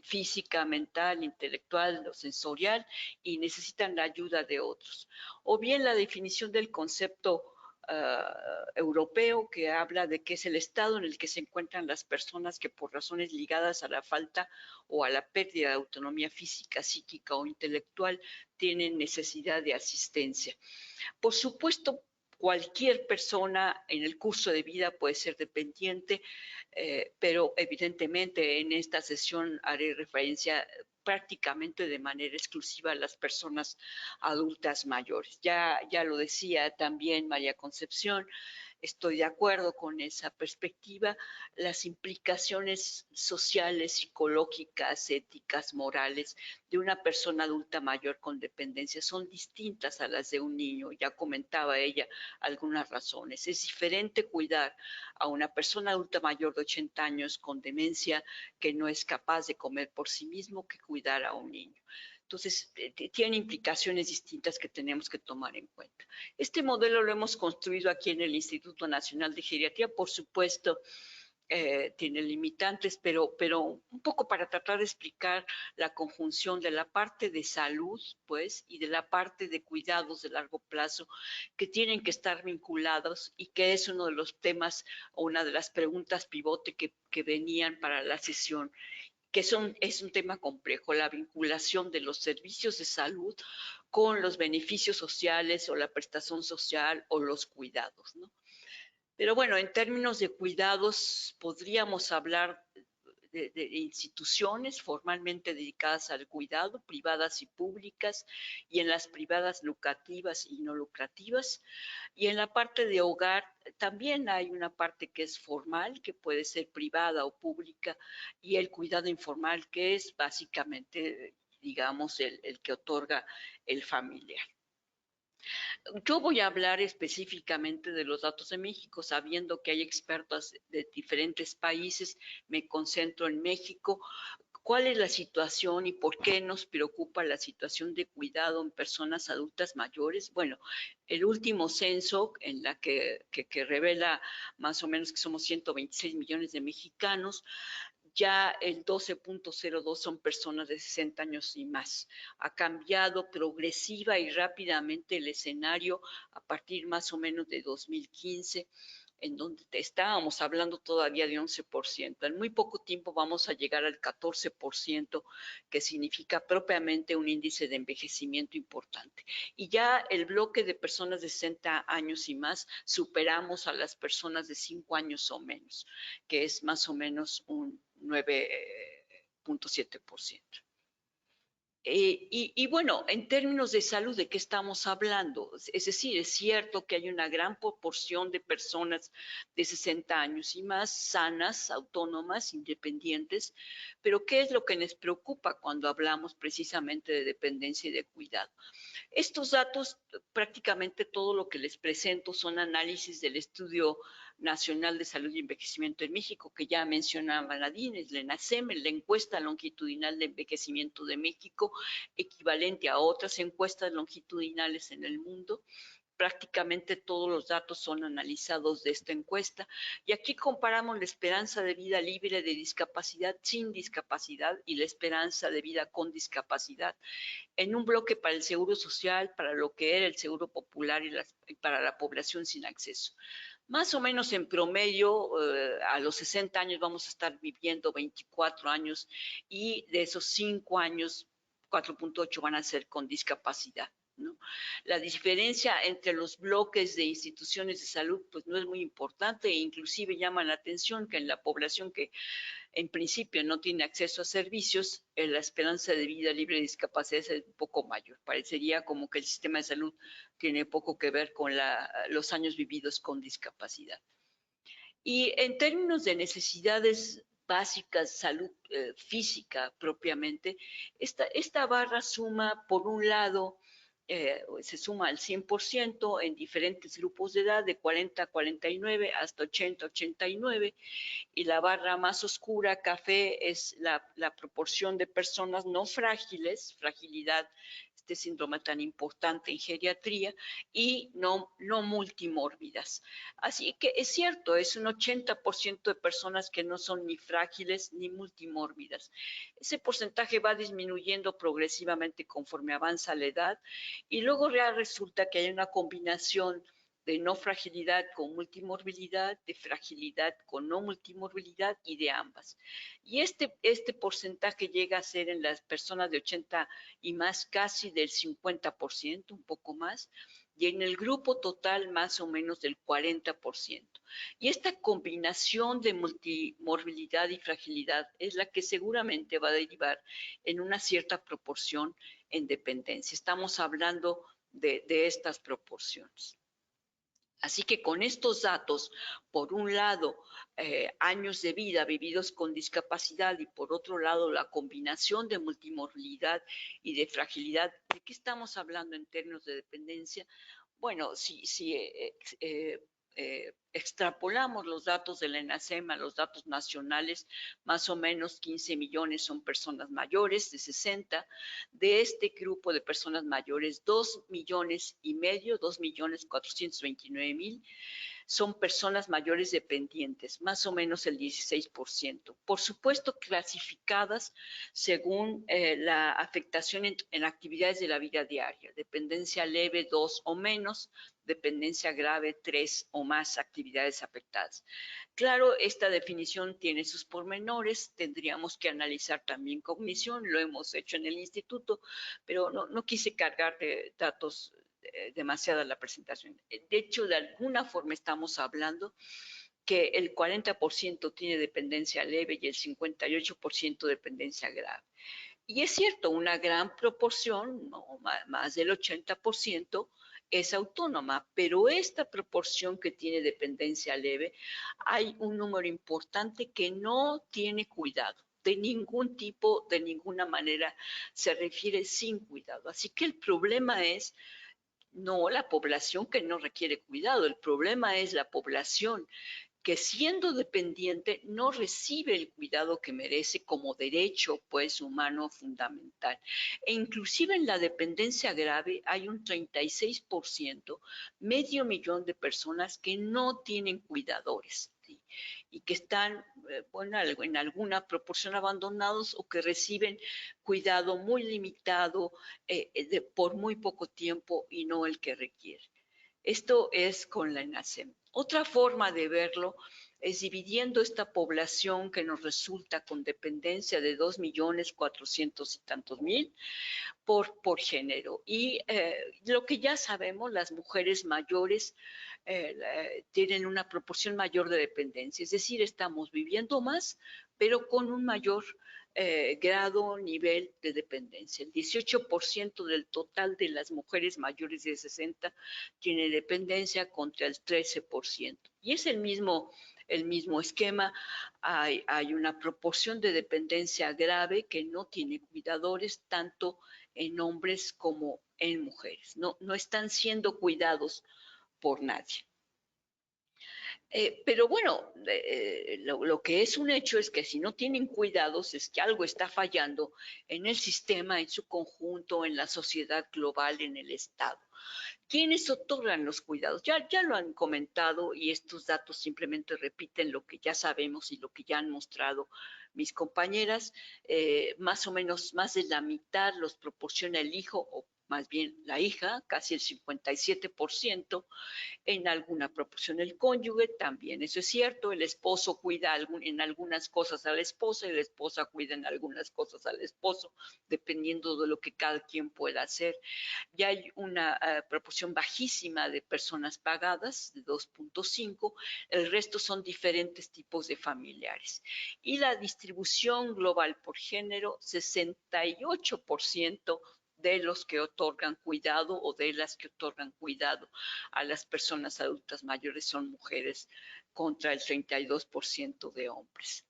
física, mental, intelectual o sensorial, y necesitan la ayuda de otros. O bien la definición del concepto europeo, que habla de que es el estado en el que se encuentran las personas que por razones ligadas a la falta o a la pérdida de autonomía física, psíquica o intelectual tienen necesidad de asistencia. Por supuesto, cualquier persona en el curso de vida puede ser dependiente, pero evidentemente en esta sesión haré referencia prácticamente de manera exclusiva a las personas adultas mayores. Ya lo decía también María Concepción, estoy de acuerdo con esa perspectiva. Las implicaciones sociales, psicológicas, éticas, morales de una persona adulta mayor con dependencia son distintas a las de un niño. Ya comentaba ella algunas razones. Es diferente cuidar a una persona adulta mayor de 80 años con demencia que no es capaz de comer por sí mismo que cuidar a un niño. Entonces, tiene implicaciones distintas que tenemos que tomar en cuenta. Este modelo lo hemos construido aquí en el Instituto Nacional de Geriatría. Por supuesto, tiene limitantes, pero un poco para tratar de explicar la conjunción de la parte de salud, pues, y de la parte de cuidados de largo plazo, que tienen que estar vinculados y que es uno de los temas o una de las preguntas pivote que venían para la sesión, que es un tema complejo, la vinculación de los servicios de salud con los beneficios sociales o la prestación social o los cuidados, ¿no? Pero bueno, en términos de cuidados, podríamos hablar de instituciones formalmente dedicadas al cuidado, privadas y públicas, y en las privadas lucrativas y no lucrativas. Y en la parte de hogar también hay una parte que es formal, que puede ser privada o pública, y el cuidado informal, que es básicamente, digamos, el que otorga el familiar. Yo voy a hablar específicamente de los datos de México, sabiendo que hay expertos de diferentes países, me concentro en México. ¿Cuál es la situación y por qué nos preocupa la situación de cuidado en personas adultas mayores? Bueno, el último censo en la que revela más o menos que somos 126 millones de mexicanos, ya el 12.02 son personas de 60 años y más. Ha cambiado progresiva y rápidamente el escenario a partir más o menos de 2015, en donde estábamos hablando todavía de 11%. En muy poco tiempo vamos a llegar al 14%, que significa propiamente un índice de envejecimiento importante. Y ya el bloque de personas de 60 años y más superamos a las personas de 5 años o menos, que es más o menos un 9.7%. Y bueno, en términos de salud, ¿de qué estamos hablando? Es decir, es cierto que hay una gran proporción de personas de 60 años y más sanas, autónomas, independientes, pero ¿qué es lo que nos preocupa cuando hablamos precisamente de dependencia y de cuidado? Estos datos, prácticamente todo lo que les presento son análisis del Estudio Nacional de Salud y Envejecimiento en México, que ya mencionaba Nadine, es la ENACEM, la encuesta longitudinal de envejecimiento de México, equivalente a otras encuestas longitudinales en el mundo. Prácticamente todos los datos son analizados de esta encuesta y aquí comparamos la esperanza de vida libre de discapacidad sin discapacidad y la esperanza de vida con discapacidad en un bloque para el seguro social, para lo que era el seguro popular y para la población sin acceso. Más o menos en promedio, a los 60 años vamos a estar viviendo 24 años y de esos 5 años, 4.8 van a ser con discapacidad, ¿no? La diferencia entre los bloques de instituciones de salud pues no es muy importante e inclusive llama la atención que en la población que en principio no tiene acceso a servicios, la esperanza de vida libre de discapacidad es un poco mayor. Parecería como que el sistema de salud tiene poco que ver con los años vividos con discapacidad. Y en términos de necesidades básicas, salud física propiamente, esta barra suma, por un lado, se suma al 100% en diferentes grupos de edad, de 40 a 49 hasta 80 a 89, y la barra más oscura, café, es la proporción de personas no frágiles, fragilidad, este síndrome tan importante en geriatría, y no multimórbidas. Así que es cierto, es un 80% de personas que no son ni frágiles ni multimórbidas. Ese porcentaje va disminuyendo progresivamente conforme avanza la edad, y luego ya resulta que hay una combinación de no fragilidad con multimorbilidad, de fragilidad con no multimorbilidad y de ambas. Y este porcentaje llega a ser en las personas de 80 y más casi del 50%, un poco más, y en el grupo total más o menos del 40%. Y esta combinación de multimorbilidad y fragilidad es la que seguramente va a derivar en una cierta proporción en dependencia. Estamos hablando de estas proporciones. Así que con estos datos, por un lado, años de vida vividos con discapacidad y por otro lado, la combinación de multimorbilidad y de fragilidad, ¿de qué estamos hablando en términos de dependencia? Bueno, si extrapolamos los datos de la ENACEM a los datos nacionales, más o menos 15 millones son personas mayores de 60. De este grupo de personas mayores, 2,5 millones, 2,429,000, son personas mayores dependientes, más o menos el 16%. Por supuesto, clasificadas según la afectación en actividades de la vida diaria, dependencia leve 2 o menos, dependencia grave 3 o más actividades afectadas. Claro, esta definición tiene sus pormenores, tendríamos que analizar también cognición, lo hemos hecho en el instituto, pero no quise cargar de datos demasiada la presentación. De hecho, de alguna forma estamos hablando que el 40% tiene dependencia leve y el 58% dependencia grave. Y es cierto, una gran proporción, no, más del 80%, es autónoma, pero esta proporción que tiene dependencia leve, hay un número importante que no tiene cuidado. De ningún tipo, de ninguna manera, se refiere sin cuidado. Así que el problema es no la población que no requiere cuidado, el problema es la población que siendo dependiente no recibe el cuidado que merece como derecho pues humano fundamental. E inclusive en la dependencia grave hay un 36%, medio millón de personas que no tienen cuidadores, ¿sí? Y que están bueno, en alguna proporción abandonados o que reciben cuidado muy limitado por muy poco tiempo y no el que requiere. Esto es con la ENACEM. Otra forma de verlo es dividiendo esta población que nos resulta con dependencia de 2.400.000 y tantos por género. Y lo que ya sabemos, las mujeres mayores tienen una proporción mayor de dependencia, es decir, estamos viviendo más, pero con un mayor grado, nivel de dependencia. El 18% del total de las mujeres mayores de 60 tiene dependencia contra el 13%. Y es el mismo esquema. Hay una proporción de dependencia grave que no tiene cuidadores, tanto en hombres como en mujeres. No están siendo cuidados por nadie. Pero bueno, lo que es un hecho es que si no tienen cuidados es que algo está fallando en el sistema, en su conjunto, en la sociedad global, en el Estado. ¿Quiénes otorgan los cuidados? Ya lo han comentado y estos datos simplemente repiten lo que ya sabemos y lo que ya han mostrado mis compañeras. Más o menos más de la mitad los proporciona el hijo o más bien la hija, casi el 57%, en alguna proporción el cónyuge también, eso es cierto, el esposo cuida en algunas cosas a la esposa y la esposa cuida en algunas cosas al esposo, dependiendo de lo que cada quien pueda hacer. Ya hay una proporción bajísima de personas pagadas, de 2.5, el resto son diferentes tipos de familiares. Y la distribución global por género, 68% de los que otorgan cuidado o de las que otorgan cuidado a las personas adultas mayores son mujeres contra el 32% de hombres.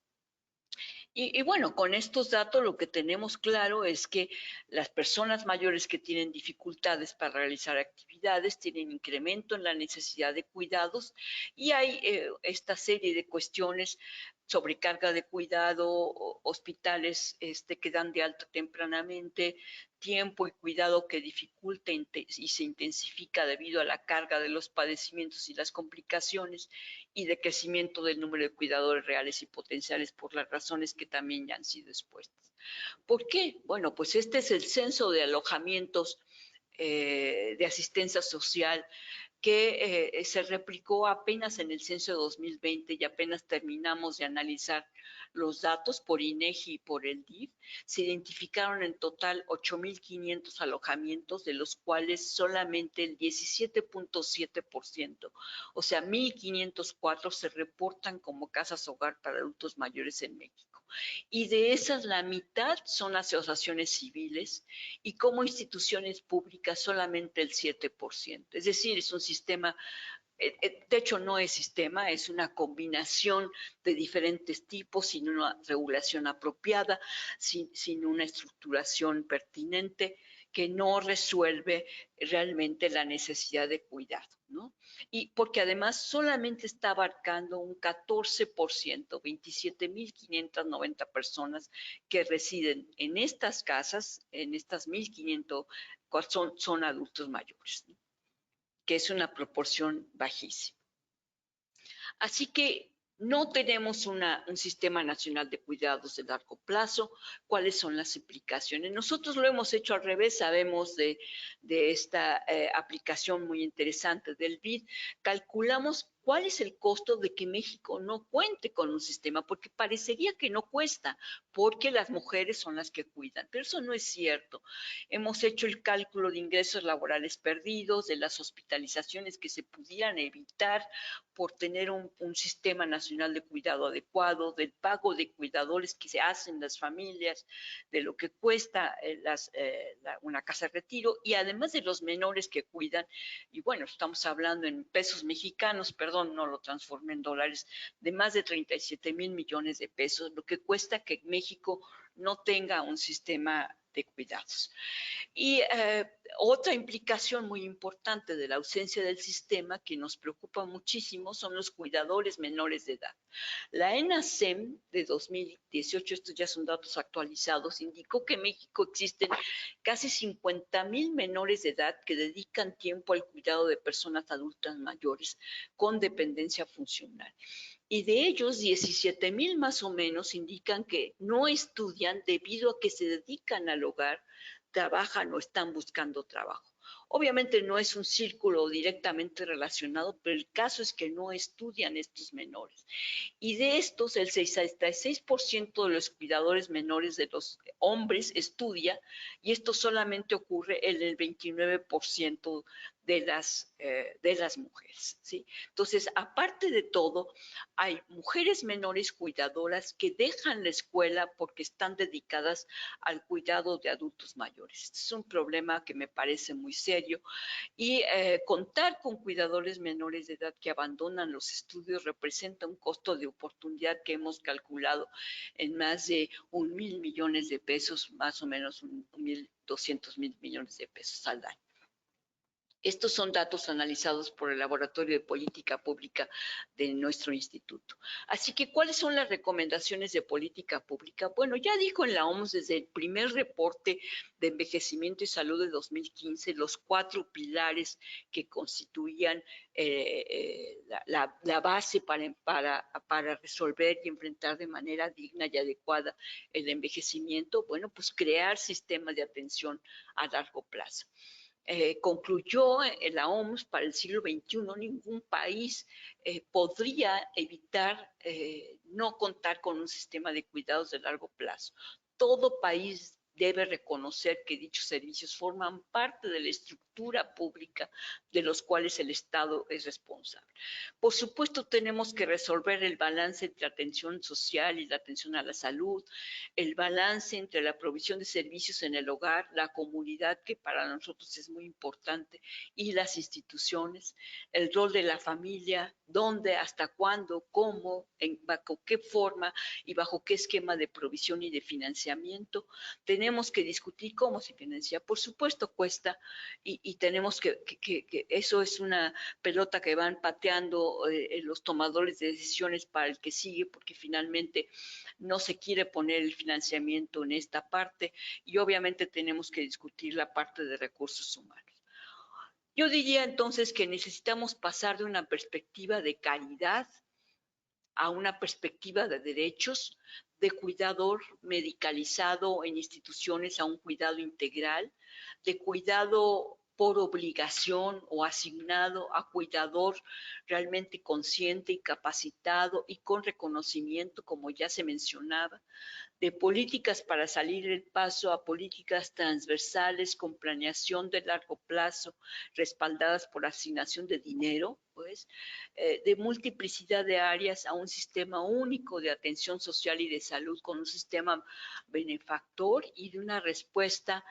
Y bueno, con estos datos lo que tenemos claro es que las personas mayores que tienen dificultades para realizar actividades tienen incremento en la necesidad de cuidados y hay esta serie de cuestiones, sobrecarga de cuidado, hospitales que dan de alta tempranamente, tiempo y cuidado que dificulta y se intensifica debido a la carga de los padecimientos y las complicaciones y de crecimiento del número de cuidadores reales y potenciales por las razones que también ya han sido expuestas. ¿Por qué? Bueno, pues este es el censo de alojamientos de asistencia social que se replicó apenas en el censo de 2020 y apenas terminamos de analizar los datos por INEGI y por el DIF. Se identificaron en total 8.500 alojamientos, de los cuales solamente el 17.7%, o sea, 1.504 se reportan como casas hogar para adultos mayores en México. Y de esas, la mitad son asociaciones civiles y como instituciones públicas solamente el 7%. Es decir, es un sistema, de hecho no es sistema, es una combinación de diferentes tipos sin una regulación apropiada, sin una estructuración pertinente que no resuelve realmente la necesidad de cuidado, ¿no? Y porque además solamente está abarcando un 14%, 27.590 personas que residen en estas casas, en estas 1.500 son adultos mayores, ¿no? Que es una proporción bajísima. Así que no tenemos un sistema nacional de cuidados de largo plazo. ¿Cuáles son las implicaciones? Nosotros lo hemos hecho al revés, sabemos de esta aplicación muy interesante del BID. Calculamos cuál es el costo de que México no cuente con un sistema, porque parecería que no cuesta, porque las mujeres son las que cuidan, pero eso no es cierto. Hemos hecho el cálculo de ingresos laborales perdidos, de las hospitalizaciones que se pudieran evitar por tener un sistema nacional de cuidado adecuado, del pago de cuidadores que se hacen las familias, de lo que cuesta una casa de retiro, y además de los menores que cuidan. Y bueno, estamos hablando en pesos mexicanos, perdón, no lo transformé en dólares, de más de 37,000 millones de pesos, lo que cuesta que México no tenga un sistema de cuidados. Y otra implicación muy importante de la ausencia del sistema que nos preocupa muchísimo son los cuidadores menores de edad. La ENASEM de 2018, estos ya son datos actualizados, indicó que en México existen casi 50,000 menores de edad que dedican tiempo al cuidado de personas adultas mayores con dependencia funcional. Y de ellos, 17,000 más o menos indican que no estudian debido a que se dedican al hogar, trabajan o están buscando trabajo. Obviamente no es un círculo directamente relacionado, pero el caso es que no estudian estos menores. Y de estos, el 66% de los cuidadores menores de los hombres estudia, y esto solamente ocurre en el 29% de las mujeres, ¿sí? Entonces, aparte de todo, hay mujeres menores cuidadoras que dejan la escuela porque están dedicadas al cuidado de adultos mayores. Este es un problema que me parece muy serio, y contar con cuidadores menores de edad que abandonan los estudios representa un costo de oportunidad que hemos calculado en más de 1,000 millones de pesos, más o menos 1,200 millones de pesos al año. Estos son datos analizados por el Laboratorio de Política Pública de nuestro instituto. Así que, ¿cuáles son las recomendaciones de política pública? Bueno, ya dijo en la OMS desde el primer reporte de envejecimiento y salud de 2015 los 4 pilares que constituían la base para resolver y enfrentar de manera digna y adecuada el envejecimiento. Bueno, pues crear sistemas de atención a largo plazo. Concluyó en la OMS para el siglo XXI, ningún país podría evitar no contar con un sistema de cuidados de largo plazo. Todo país debe reconocer que dichos servicios forman parte de la estructura pública de los cuales el Estado es responsable. Por supuesto, tenemos que resolver el balance entre atención social y la atención a la salud, el balance entre la provisión de servicios en el hogar, la comunidad, que para nosotros es muy importante, y las instituciones, el rol de la familia, dónde, hasta cuándo, cómo, bajo qué forma y bajo qué esquema de provisión y de financiamiento. Tenemos que discutir cómo se financia. Por supuesto, cuesta, y tenemos que eso es una pelota que van pateando los tomadores de decisiones para el que sigue, porque finalmente no se quiere poner el financiamiento en esta parte, y obviamente tenemos que discutir la parte de recursos humanos. Yo diría entonces que necesitamos pasar de una perspectiva de caridad a una perspectiva de derechos, de cuidador medicalizado en instituciones a un cuidado integral, de cuidado por obligación o asignado a cuidador realmente consciente y capacitado y con reconocimiento, como ya se mencionaba, de políticas para salir del paso a políticas transversales con planeación de largo plazo, respaldadas por asignación de dinero, pues, de multiplicidad de áreas a un sistema único de atención social y de salud con un sistema benefactor y de una respuesta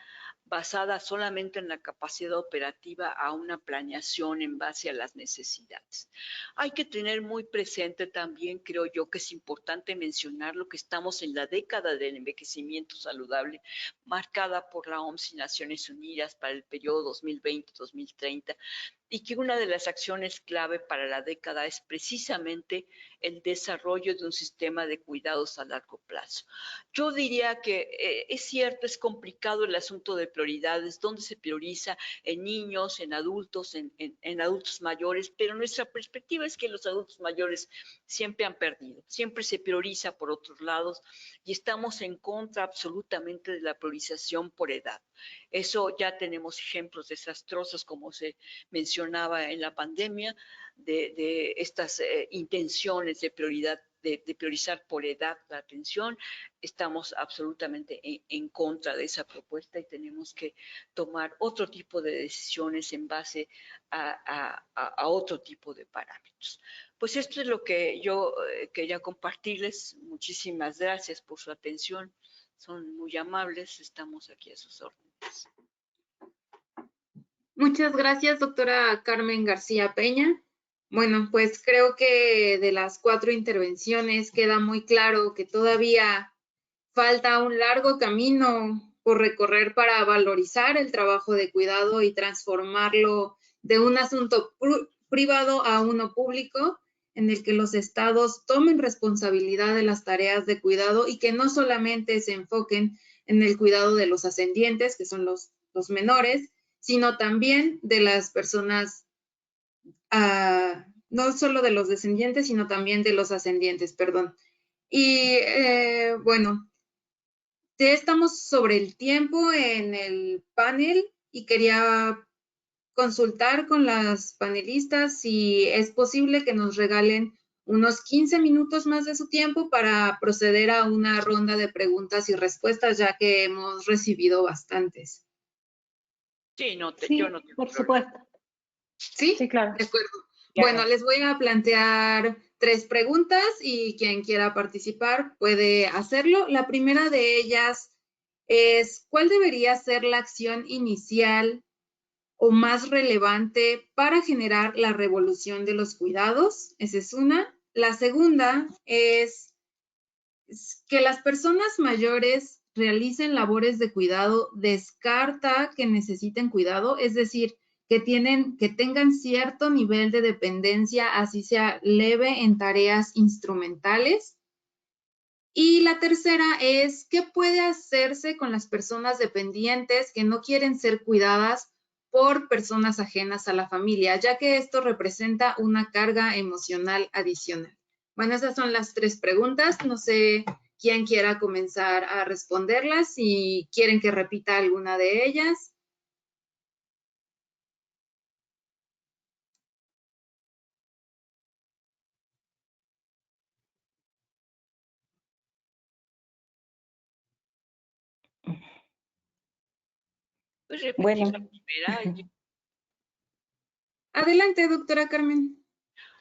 basada solamente en la capacidad operativa a una planeación en base a las necesidades. Hay que tener muy presente también, creo yo, que es importante mencionar lo que estamos en la década del envejecimiento saludable, marcada por la OMS y Naciones Unidas para el periodo 2020-2030, y que una de las acciones clave para la década es precisamente el desarrollo de un sistema de cuidados a largo plazo. Yo diría que es cierto, es complicado el asunto de prioridades, dónde se prioriza en niños, en adultos, en adultos mayores, pero nuestra perspectiva es que los adultos mayores siempre han perdido, siempre se prioriza por otros lados y estamos en contra absolutamente de la priorización por edad. Eso ya tenemos ejemplos desastrosos, como se mencionaba en la pandemia, de estas intenciones de prioridad, de priorizar por edad la atención. Estamos absolutamente en contra de esa propuesta y tenemos que tomar otro tipo de decisiones en base a otro tipo de parámetros. Pues esto es lo que yo quería compartirles. Muchísimas gracias por su atención. Son muy amables. Estamos aquí a sus órdenes. Muchas gracias, doctora Carmen García Peña. Bueno, pues creo que de las 4 intervenciones queda muy claro que todavía falta un largo camino por recorrer para valorizar el trabajo de cuidado y transformarlo de un asunto privado a uno público, en el que los estados tomen responsabilidad de las tareas de cuidado y que no solamente se enfoquen en el cuidado de los ascendientes, que son los menores, sino también de las personas, no solo de los descendientes, sino también de los ascendientes, perdón. Y bueno, ya estamos sobre el tiempo en el panel y quería consultar con las panelistas si es posible que nos regalen unos 15 minutos más de su tiempo para proceder a una ronda de preguntas y respuestas, ya que hemos recibido bastantes. Sí, Sí, yo no tengo por problema. supuesto. ¿Sí? Sí, claro. De acuerdo. Ya. Bueno, les voy a plantear 3 preguntas y quien quiera participar puede hacerlo. La primera de ellas es, ¿cuál debería ser la acción inicial o más relevante para generar la revolución de los cuidados? Esa es una. La segunda es que las personas mayores realicen labores de cuidado, descarta que necesiten cuidado, es decir, que tengan cierto nivel de dependencia, así sea leve, en tareas instrumentales. Y la tercera es, ¿qué puede hacerse con las personas dependientes que no quieren ser cuidadas por personas ajenas a la familia, ya que esto representa una carga emocional adicional? Bueno, esas son las 3 preguntas. No sé quién quiera comenzar a responderlas, si quieren que repita alguna de ellas. ¿Puedes repetir Bueno, la primera? Adelante, doctora Carmen.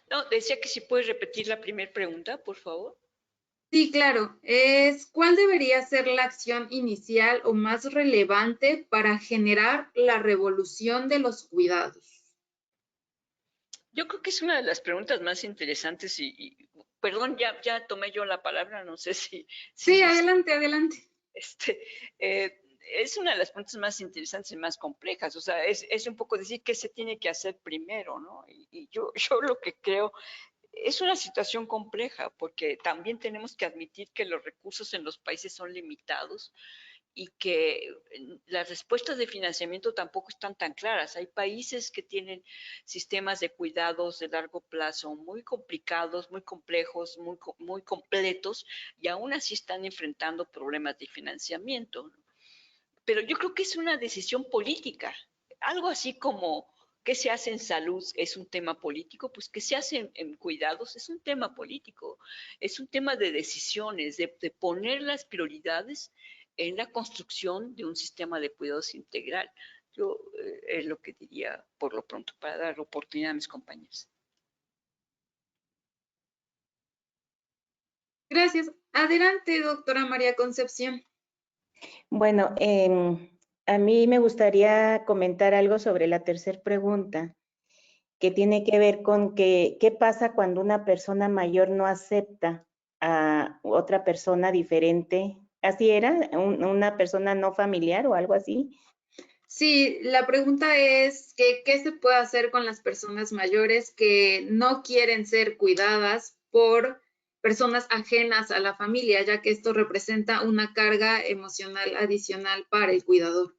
No, decía que si puedes repetir la primera pregunta, por favor. Sí, claro. ¿Cuál debería ser la acción inicial o más relevante para generar la revolución de los cuidados? Yo creo que es una de las preguntas más interesantes perdón, ya tomé yo la palabra, no sé si Sí, adelante, adelante. Es una de las preguntas más interesantes y más complejas. O sea, es un poco decir qué se tiene que hacer primero, ¿no? Y yo lo que creo es una situación compleja porque también tenemos que admitir que los recursos en los países son limitados y que las respuestas de financiamiento tampoco están tan claras. Hay países que tienen sistemas de cuidados de largo plazo muy complicados, muy complejos, muy completos, y aún así están enfrentando problemas de financiamiento. Pero yo creo que es una decisión política. Algo así como qué se hace en salud es un tema político, pues qué se hace en cuidados es un tema político, es un tema de decisiones, de poner las prioridades en la construcción de un sistema de cuidados integral. Yo es lo que diría por lo pronto para dar oportunidad a mis compañeros. Gracias. Adelante, doctora María Concepción. bueno, a mí me gustaría comentar algo sobre la tercera pregunta, que tiene que ver con qué pasa cuando una persona mayor no acepta a otra persona diferente. ¿Así era? ¿Una persona no familiar o algo así? Sí, la pregunta es ¿qué se puede hacer con las personas mayores que no quieren ser cuidadas por personas ajenas a la familia, ya que esto representa una carga emocional adicional para el cuidador?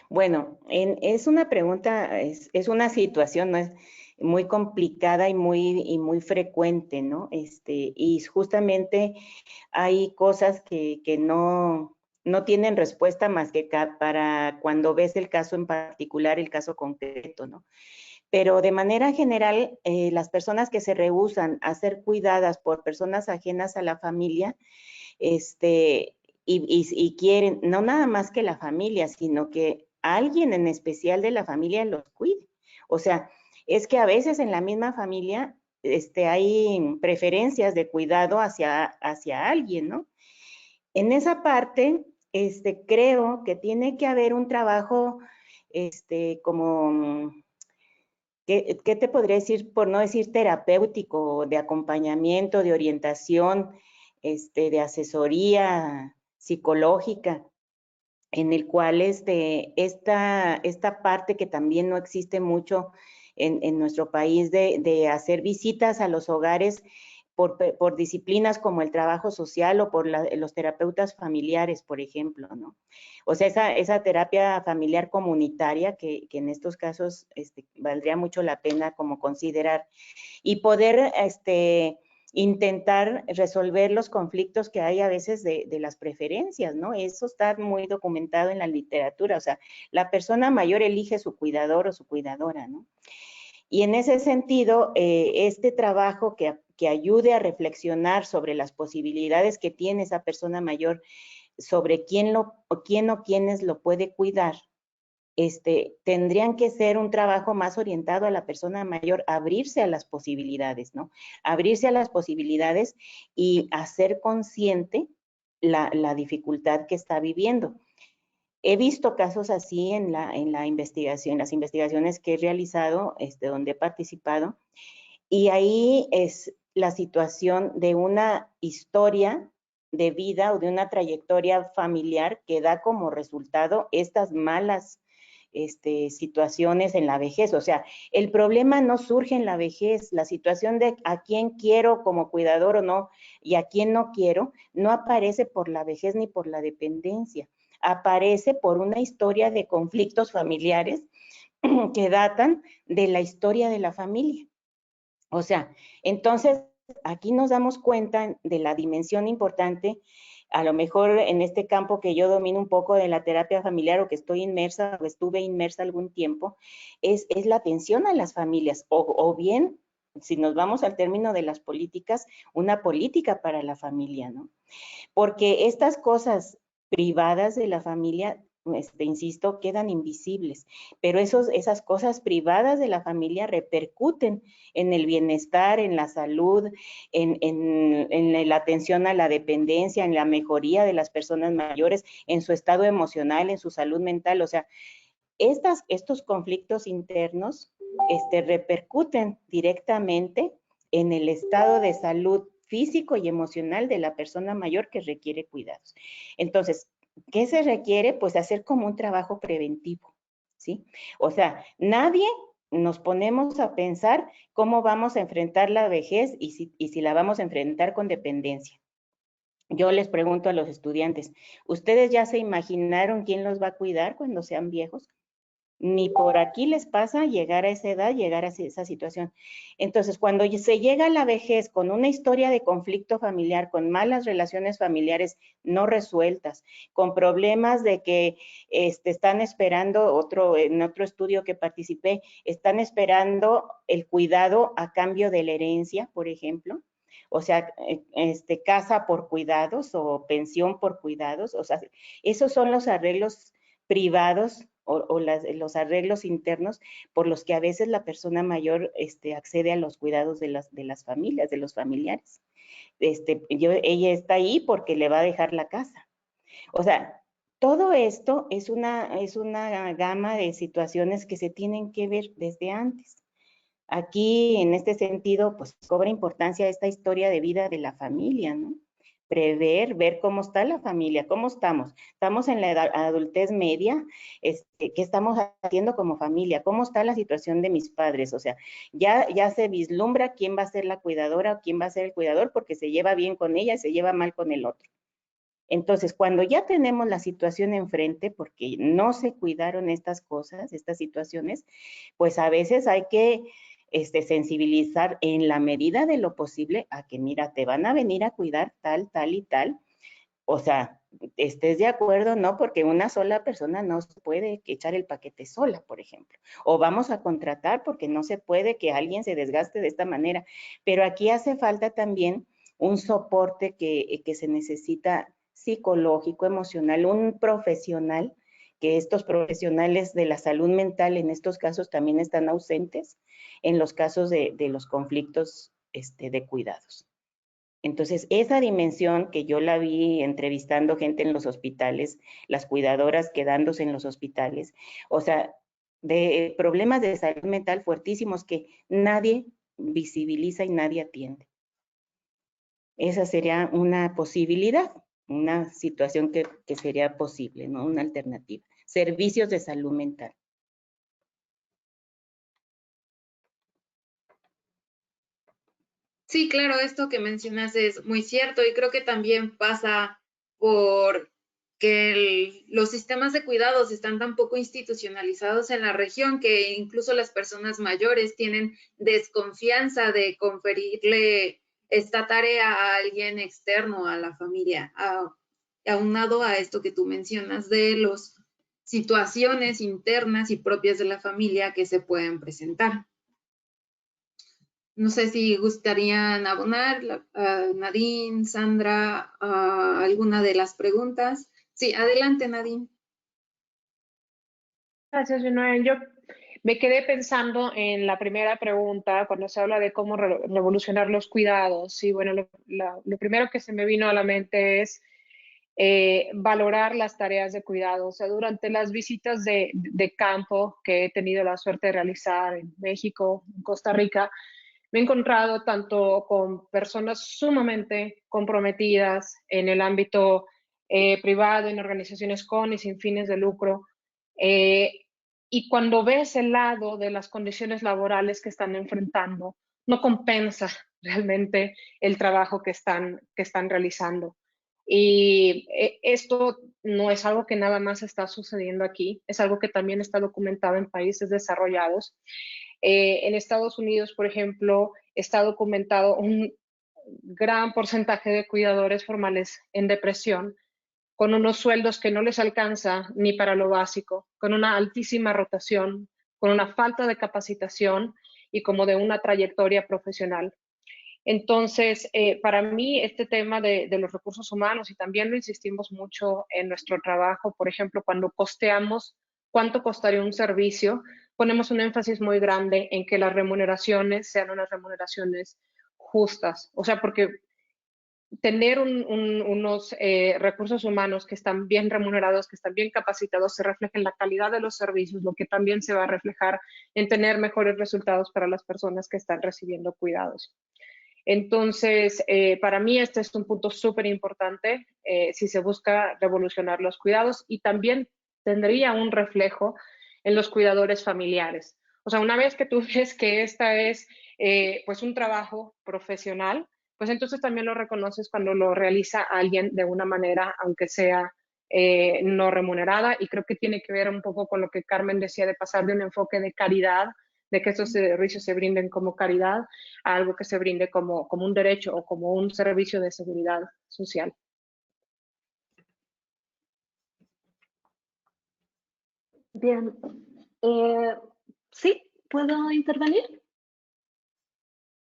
Bueno, es una pregunta, es una situación, ¿no? Es muy complicada y muy frecuente, ¿no? Y justamente hay cosas que no tienen respuesta más que para cuando ves el caso en particular, el caso concreto, ¿no? Pero de manera general, las personas que se rehúsan a ser cuidadas por personas ajenas a la familia, y quieren, no nada más que la familia, sino que alguien en especial de la familia los cuide. O sea, es que a veces en la misma familia hay preferencias de cuidado hacia alguien, ¿no? En esa parte, creo que tiene que haber un trabajo, como, ¿qué te podría decir? Por no decir terapéutico, de acompañamiento, de orientación, de asesoría psicológica, en el cual esta parte que también no existe mucho en nuestro país de hacer visitas a los hogares por disciplinas como el trabajo social o por los terapeutas familiares, por ejemplo, ¿no? O sea, esa terapia familiar comunitaria que en estos casos valdría mucho la pena como considerar y poder intentar resolver los conflictos que hay a veces de las preferencias, ¿no? Eso está muy documentado en la literatura, o sea, la persona mayor elige su cuidador o su cuidadora, ¿no? Y en ese sentido, este trabajo que ayude a reflexionar sobre las posibilidades que tiene esa persona mayor, sobre quién o quiénes lo puede cuidar, tendrían que ser un trabajo más orientado a la persona mayor, abrirse a las posibilidades, ¿no? Abrirse a las posibilidades y hacer consciente la dificultad que está viviendo. He visto casos así en la investigación, las investigaciones que he realizado, donde he participado, y ahí es la situación de una historia de vida o de una trayectoria familiar que da como resultado estas malas situaciones en la vejez. O sea, el problema no surge en la vejez, la situación de a quién quiero como cuidador o no y a quién no quiero, no aparece por la vejez ni por la dependencia, aparece por una historia de conflictos familiares que datan de la historia de la familia. O sea, entonces aquí nos damos cuenta de la dimensión importante, a lo mejor en este campo que yo domino un poco de la terapia familiar o que estoy inmersa o estuve inmersa algún tiempo, es la atención a las familias o bien, si nos vamos al término de las políticas, una política para la familia, ¿no? Porque estas cosas privadas de la familia, insisto, quedan invisibles, pero esas cosas privadas de la familia repercuten en el bienestar, en la salud, en la atención a la dependencia, en la mejoría de las personas mayores, en su estado emocional, en su salud mental. O sea, estos conflictos internos repercuten directamente en el estado de salud físico y emocional de la persona mayor que requiere cuidados. Entonces, ¿qué se requiere? Pues hacer como un trabajo preventivo, ¿sí? O sea, nadie nos ponemos a pensar cómo vamos a enfrentar la vejez y si la vamos a enfrentar con dependencia. Yo les pregunto a los estudiantes, ¿ustedes ya se imaginaron quién los va a cuidar cuando sean viejos? Ni por aquí les pasa llegar a esa edad, llegar a esa situación. Entonces, cuando se llega a la vejez con una historia de conflicto familiar, con malas relaciones familiares no resueltas, con problemas de que están esperando, en otro estudio que participé, están esperando el cuidado a cambio de la herencia, por ejemplo. O sea, casa por cuidados o pensión por cuidados. O sea, esos son los arreglos privados o los arreglos internos por los que a veces la persona mayor accede a los cuidados de las familias, de los familiares. Ella está ahí porque le va a dejar la casa. O sea, todo esto es una gama de situaciones que se tienen que ver desde antes. Aquí, en este sentido, pues cobra importancia esta historia de vida de la familia, ¿no? prever, ver cómo está la familia, cómo estamos. Estamos en la adultez media, ¿qué estamos haciendo como familia? ¿Cómo está la situación de mis padres? O sea, ya se vislumbra quién va a ser la cuidadora o quién va a ser el cuidador porque se lleva bien con ella y se lleva mal con el otro. Entonces, cuando ya tenemos la situación enfrente, porque no se cuidaron estas cosas, estas situaciones, pues a veces hay que sensibilizar en la medida de lo posible a que, mira, te van a venir a cuidar tal, tal y tal. O sea, estés de acuerdo, ¿no? Porque una sola persona no se puede echar el paquete sola, por ejemplo. O vamos a contratar porque no se puede que alguien se desgaste de esta manera. Pero aquí hace falta también un soporte que se necesita psicológico, emocional, un profesional, que estos profesionales de la salud mental en estos casos también están ausentes en los casos de los conflictos de cuidados. Entonces, esa dimensión que yo la vi entrevistando gente en los hospitales, las cuidadoras quedándose en los hospitales, o sea, de problemas de salud mental fuertísimos que nadie visibiliza y nadie atiende. Esa sería una posibilidad, una situación que sería posible, ¿no? Una alternativa. Servicios de salud mental. Sí, claro, esto que mencionas es muy cierto y creo que también pasa por que los sistemas de cuidados están tan poco institucionalizados en la región que incluso las personas mayores tienen desconfianza de conferirle esta tarea a alguien externo a la familia, aunado a esto que tú mencionas de las situaciones internas y propias de la familia que se pueden presentar. No sé si gustarían abonar, Nadine, Sandra, alguna de las preguntas. Sí, adelante, Nadine. Gracias, Junoel. Yo me quedé pensando en la primera pregunta, cuando se habla de cómo revolucionar los cuidados. Y bueno, lo primero que se me vino a la mente es valorar las tareas de cuidado. O sea, durante las visitas de campo que he tenido la suerte de realizar en México, en Costa Rica, me he encontrado tanto con personas sumamente comprometidas en el ámbito privado, en organizaciones con y sin fines de lucro. Y cuando ves el lado de las condiciones laborales que están enfrentando, no compensa realmente el trabajo que están realizando. Y esto no es algo que nada más está sucediendo aquí, es algo que también está documentado en países desarrollados. En Estados Unidos, por ejemplo, está documentado un gran porcentaje de cuidadores formales en depresión, con unos sueldos que no les alcanza ni para lo básico, con una altísima rotación, con una falta de capacitación y como de una trayectoria profesional. Entonces, para mí, este tema de los recursos humanos, y también lo insistimos mucho en nuestro trabajo, por ejemplo, cuando costeamos cuánto costaría un servicio, ponemos un énfasis muy grande en que las remuneraciones sean unas remuneraciones justas. O sea, porque tener unos recursos humanos que están bien remunerados, que están bien capacitados, se refleja en la calidad de los servicios, lo que también se va a reflejar en tener mejores resultados para las personas que están recibiendo cuidados. Entonces, para mí este es un punto súper importante si se busca revolucionar los cuidados, y también tendría un reflejo en los cuidadores familiares. O sea, una vez que tú ves que esta es pues un trabajo profesional, pues entonces también lo reconoces cuando lo realiza alguien de una manera, aunque sea no remunerada, y creo que tiene que ver un poco con lo que Carmen decía de pasar de un enfoque de caridad, de que estos servicios se brinden como caridad, a algo que se brinde como un derecho o como un servicio de seguridad social. Bien. ¿Sí? ¿Puedo intervenir?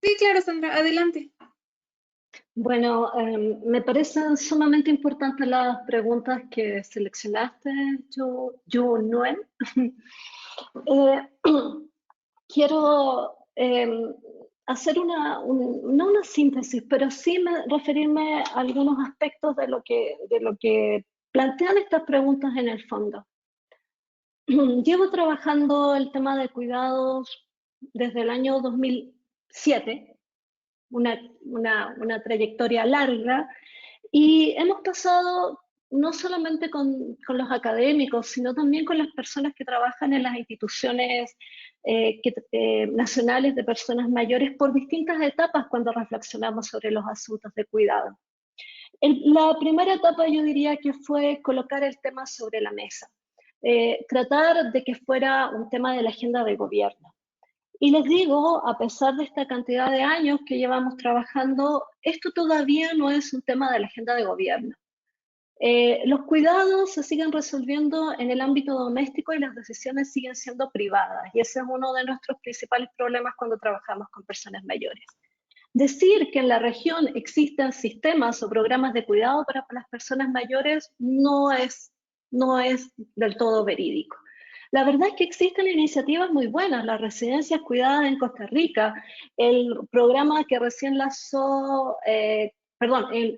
Sí, claro, Sandra, adelante. Bueno, me parecen sumamente importantes las preguntas que seleccionaste, Junoel. Quiero hacer no una síntesis, pero sí referirme a algunos aspectos de lo que plantean estas preguntas en el fondo. Llevo trabajando el tema de cuidados desde el año 2007, una trayectoria larga, Y hemos pasado no solamente con los académicos, sino también con las personas que trabajan en las instituciones nacionales de personas mayores por distintas etapas cuando reflexionamos sobre los asuntos de cuidado. La primera etapa yo diría que fue colocar el tema sobre la mesa, tratar de que fuera un tema de la agenda de gobierno. Y les digo, a pesar de esta cantidad de años que llevamos trabajando, esto todavía no es un tema de la agenda de gobierno. Los cuidados se siguen resolviendo en el ámbito doméstico y las decisiones siguen siendo privadas. Y ese es uno de nuestros principales problemas cuando trabajamos con personas mayores. Decir que en la región existen sistemas o programas de cuidado para las personas mayores no es del todo verídico. La verdad es que existen iniciativas muy buenas, las residencias cuidadas en Costa Rica, el programa que recién lanzó,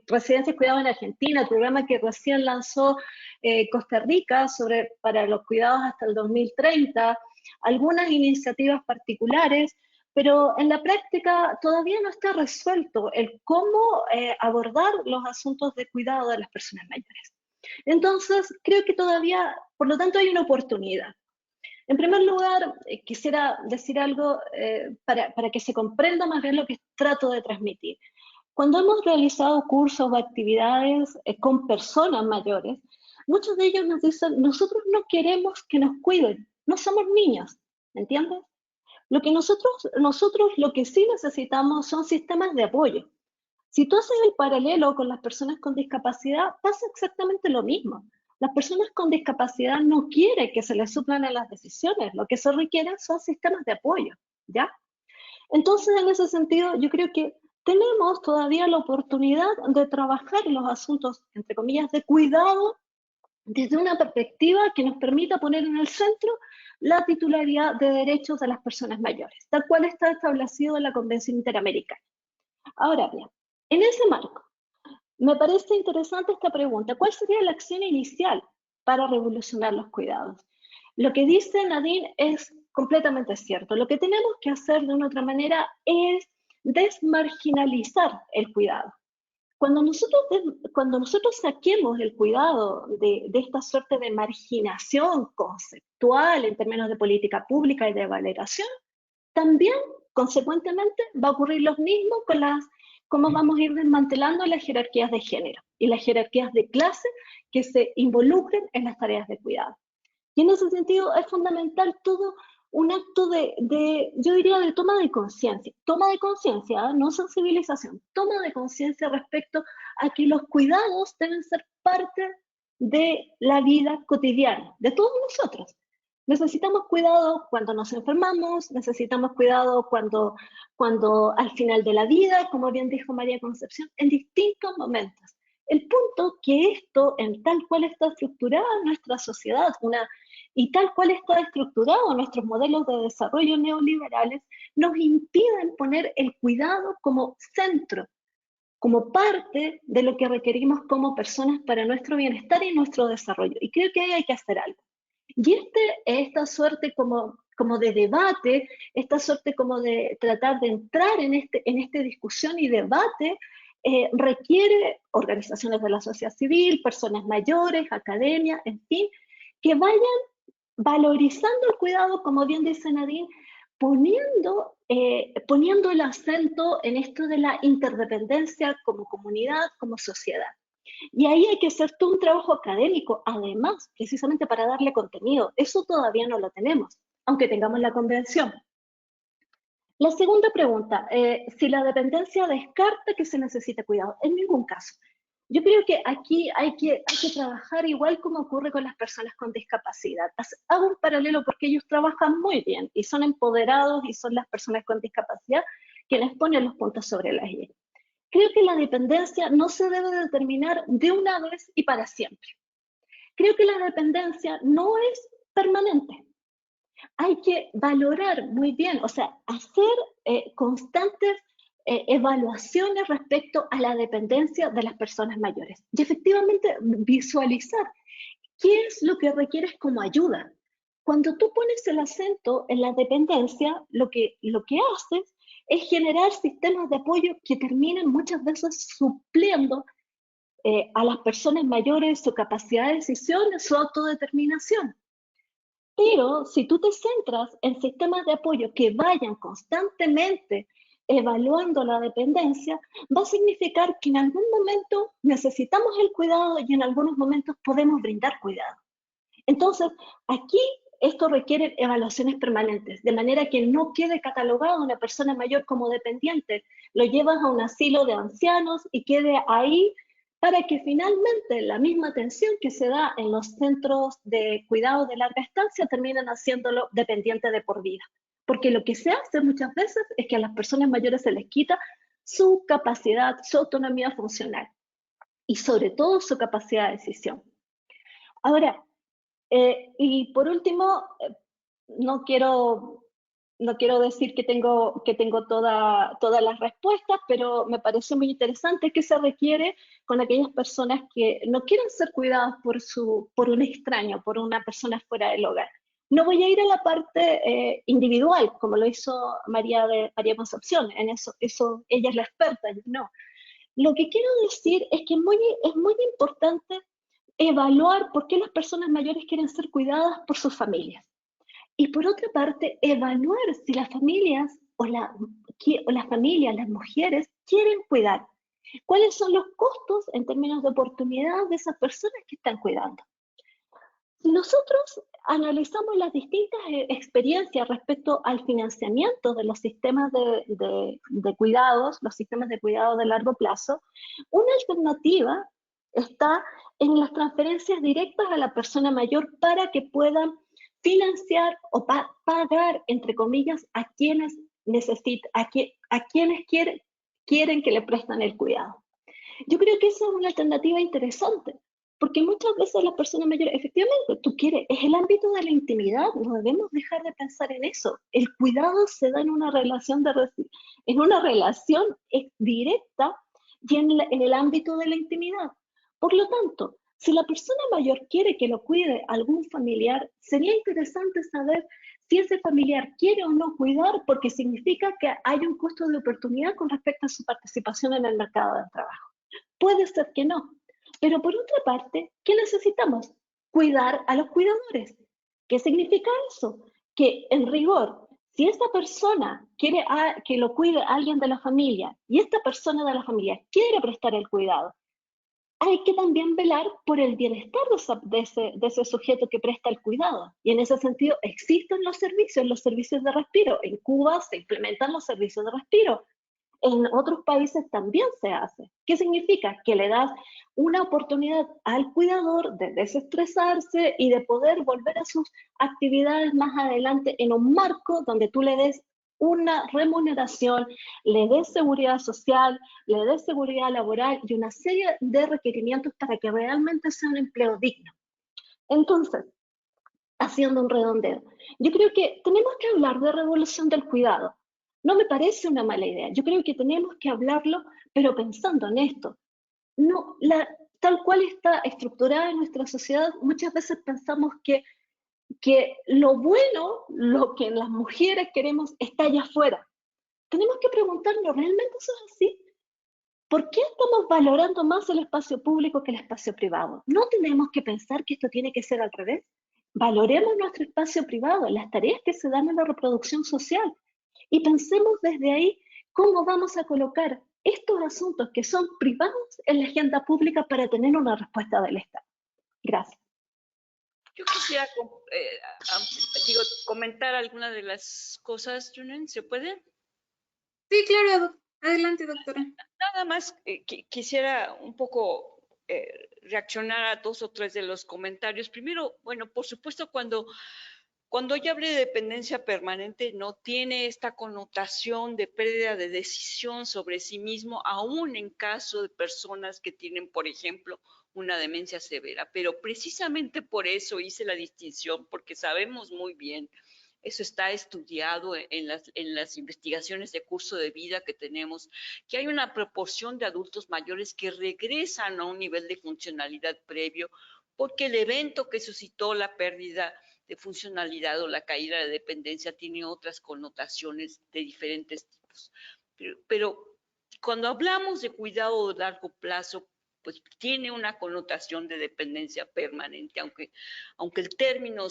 residencias cuidadas en Argentina, el programa que recién lanzó Costa Rica para los cuidados hasta el 2030, algunas iniciativas particulares, pero en la práctica todavía no está resuelto el cómo abordar los asuntos de cuidado de las personas mayores. Entonces, creo que todavía, por lo tanto, hay una oportunidad. En primer lugar, quisiera decir algo para que se comprenda más bien lo que trato de transmitir. Cuando hemos realizado cursos o actividades con personas mayores, muchos de ellos nos dicen, nosotros no queremos que nos cuiden, no somos niños, ¿me entiendes? Nosotros lo que sí necesitamos son sistemas de apoyo. Si tú haces el paralelo con las personas con discapacidad, pasa exactamente lo mismo. Las personas con discapacidad no quieren que se les suplan en las decisiones, lo que se requieren son sistemas de apoyo, ¿ya? Entonces, en ese sentido, yo creo que tenemos todavía la oportunidad de trabajar los asuntos, entre comillas, de cuidado desde una perspectiva que nos permita poner en el centro la titularidad de derechos de las personas mayores, tal cual está establecido en la Convención Interamericana. Ahora bien, en ese marco, me parece interesante esta pregunta. ¿Cuál sería la acción inicial para revolucionar los cuidados? Lo que dice Nadine es completamente cierto. Lo que tenemos que hacer de una otra manera es desmarginalizar el cuidado. Cuando nosotros saquemos el cuidado de esta suerte de marginación conceptual en términos de política pública y de valoración, también, consecuentemente, va a ocurrir lo mismo con cómo vamos a ir desmantelando las jerarquías de género y las jerarquías de clase que se involucren en las tareas de cuidado. Y en ese sentido es fundamental todo un acto yo diría, de toma de conciencia, no sensibilización, toma de conciencia respecto a que los cuidados deben ser parte de la vida cotidiana, de todos nosotros. Necesitamos cuidado cuando nos enfermamos, necesitamos cuidado cuando al final de la vida, como bien dijo María Concepción, en distintos momentos. El punto que esto, en tal cual está estructurada nuestra sociedad, y tal cual está estructurado nuestros modelos de desarrollo neoliberales, nos impiden poner el cuidado como centro, como parte de lo que requerimos como personas para nuestro bienestar y nuestro desarrollo. Y creo que ahí hay que hacer algo. Y esta suerte como de debate, esta suerte como de tratar de entrar en esta discusión y debate, requiere organizaciones de la sociedad civil, personas mayores, academia, en fin, que vayan valorizando el cuidado, como bien dice Nadine, poniendo el acento en esto de la interdependencia como comunidad, como sociedad. Y ahí hay que hacer todo un trabajo académico, además, precisamente para darle contenido. Eso todavía no lo tenemos, aunque tengamos la convención. La segunda pregunta, si la dependencia descarta que se necesita cuidado. En ningún caso. Yo creo que aquí hay que trabajar igual como ocurre con las personas con discapacidad. Hago un paralelo porque ellos trabajan muy bien y son empoderados y son las personas con discapacidad quienes ponen los puntos sobre las i. Creo que la dependencia no se debe determinar de una vez y para siempre. Creo que la dependencia no es permanente. Hay que valorar muy bien, o sea, hacer constantes evaluaciones respecto a la dependencia de las personas mayores. Y efectivamente visualizar qué es lo que requieres como ayuda. Cuando tú pones el acento en la dependencia, lo que haces es generar sistemas de apoyo que terminan muchas veces supliendo a las personas mayores su capacidad de decisión, su autodeterminación. Pero si tú te centras en sistemas de apoyo que vayan constantemente evaluando la dependencia, va a significar que en algún momento necesitamos el cuidado y en algunos momentos podemos brindar cuidado. Entonces, aquí esto requiere evaluaciones permanentes, de manera que no quede catalogado una persona mayor como dependiente, lo llevas a un asilo de ancianos y quede ahí para que finalmente la misma atención que se da en los centros de cuidado de larga estancia terminen haciéndolo dependiente de por vida. Porque lo que se hace muchas veces es que a las personas mayores se les quita su capacidad, su autonomía funcional y sobre todo su capacidad de decisión. Ahora, y por último, no quiero decir que tengo todas las respuestas, pero me pareció muy interesante que se requiere con aquellas personas que no quieren ser cuidadas por un extraño, por una persona fuera del hogar. No voy a ir a la parte individual, como lo hizo María Concepción, en eso ella es la experta, no. Lo que quiero decir es que es muy importante evaluar por qué las personas mayores quieren ser cuidadas por sus familias. Y por otra parte, evaluar si las familias las familias, las mujeres, quieren cuidar. ¿Cuáles son los costos en términos de oportunidad de esas personas que están cuidando? Si nosotros analizamos las distintas experiencias respecto al financiamiento de los sistemas de cuidados, los sistemas de cuidado de largo plazo, una alternativa está en las transferencias directas a la persona mayor para que puedan financiar o pagar, entre comillas, a quienes quieren que le presten el cuidado. Yo creo que esa es una alternativa interesante, porque muchas veces las personas mayores, efectivamente, es el ámbito de la intimidad, no debemos dejar de pensar en eso. El cuidado se da en una relación directa y en el ámbito de la intimidad. Por lo tanto, si la persona mayor quiere que lo cuide algún familiar, sería interesante saber si ese familiar quiere o no cuidar, porque significa que hay un costo de oportunidad con respecto a su participación en el mercado del trabajo. Puede ser que no, pero por otra parte, ¿qué necesitamos? Cuidar a los cuidadores. ¿Qué significa eso? Que en rigor, si esta persona quiere que lo cuide alguien de la familia y esta persona de la familia quiere prestar el cuidado, hay que también velar por el bienestar de ese sujeto que presta el cuidado. Y en ese sentido existen los servicios de respiro. En Cuba se implementan los servicios de respiro. En otros países también se hace. ¿Qué significa? Que le das una oportunidad al cuidador de desestresarse y de poder volver a sus actividades más adelante en un marco donde tú le des una remuneración, le des seguridad social, le des seguridad laboral y una serie de requerimientos para que realmente sea un empleo digno. Entonces, haciendo un redondeo, yo creo que tenemos que hablar de revolución del cuidado. No me parece una mala idea. Yo creo que tenemos que hablarlo, pero pensando en esto. No, tal cual está estructurada en nuestra sociedad, muchas veces pensamos que lo bueno, lo que las mujeres queremos, está allá afuera. Tenemos que preguntarnos, ¿realmente eso es así? ¿Por qué estamos valorando más el espacio público que el espacio privado? ¿No tenemos que pensar que esto tiene que ser al revés? Valoremos nuestro espacio privado, las tareas que se dan en la reproducción social, y pensemos desde ahí cómo vamos a colocar estos asuntos que son privados en la agenda pública para tener una respuesta del Estado. Gracias. Yo quisiera comentar algunas de las cosas, Junen, ¿se puede? Sí, claro, adelante, doctora. Nada más quisiera un poco reaccionar a 2 o 3 de los comentarios. Primero, bueno, por supuesto, cuando yo hablé de dependencia permanente, no tiene esta connotación de pérdida de decisión sobre sí mismo, aún en caso de personas que tienen, por ejemplo, una demencia severa. Pero precisamente por eso hice la distinción, porque sabemos muy bien, eso está estudiado en las investigaciones de curso de vida que tenemos, que hay una proporción de adultos mayores que regresan a un nivel de funcionalidad previo, porque el evento que suscitó la pérdida de funcionalidad o la caída de dependencia tiene otras connotaciones de diferentes tipos. Pero cuando hablamos de cuidado de largo plazo, pues tiene una connotación de dependencia permanente, aunque el término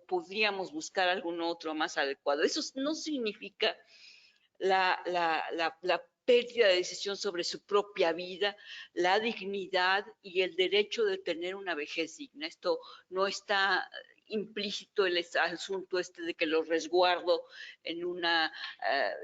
podríamos buscar algún otro más adecuado. Eso no significa la pérdida de decisión sobre su propia vida, la dignidad y el derecho de tener una vejez digna. Esto no está implícito el asunto de que lo resguardo en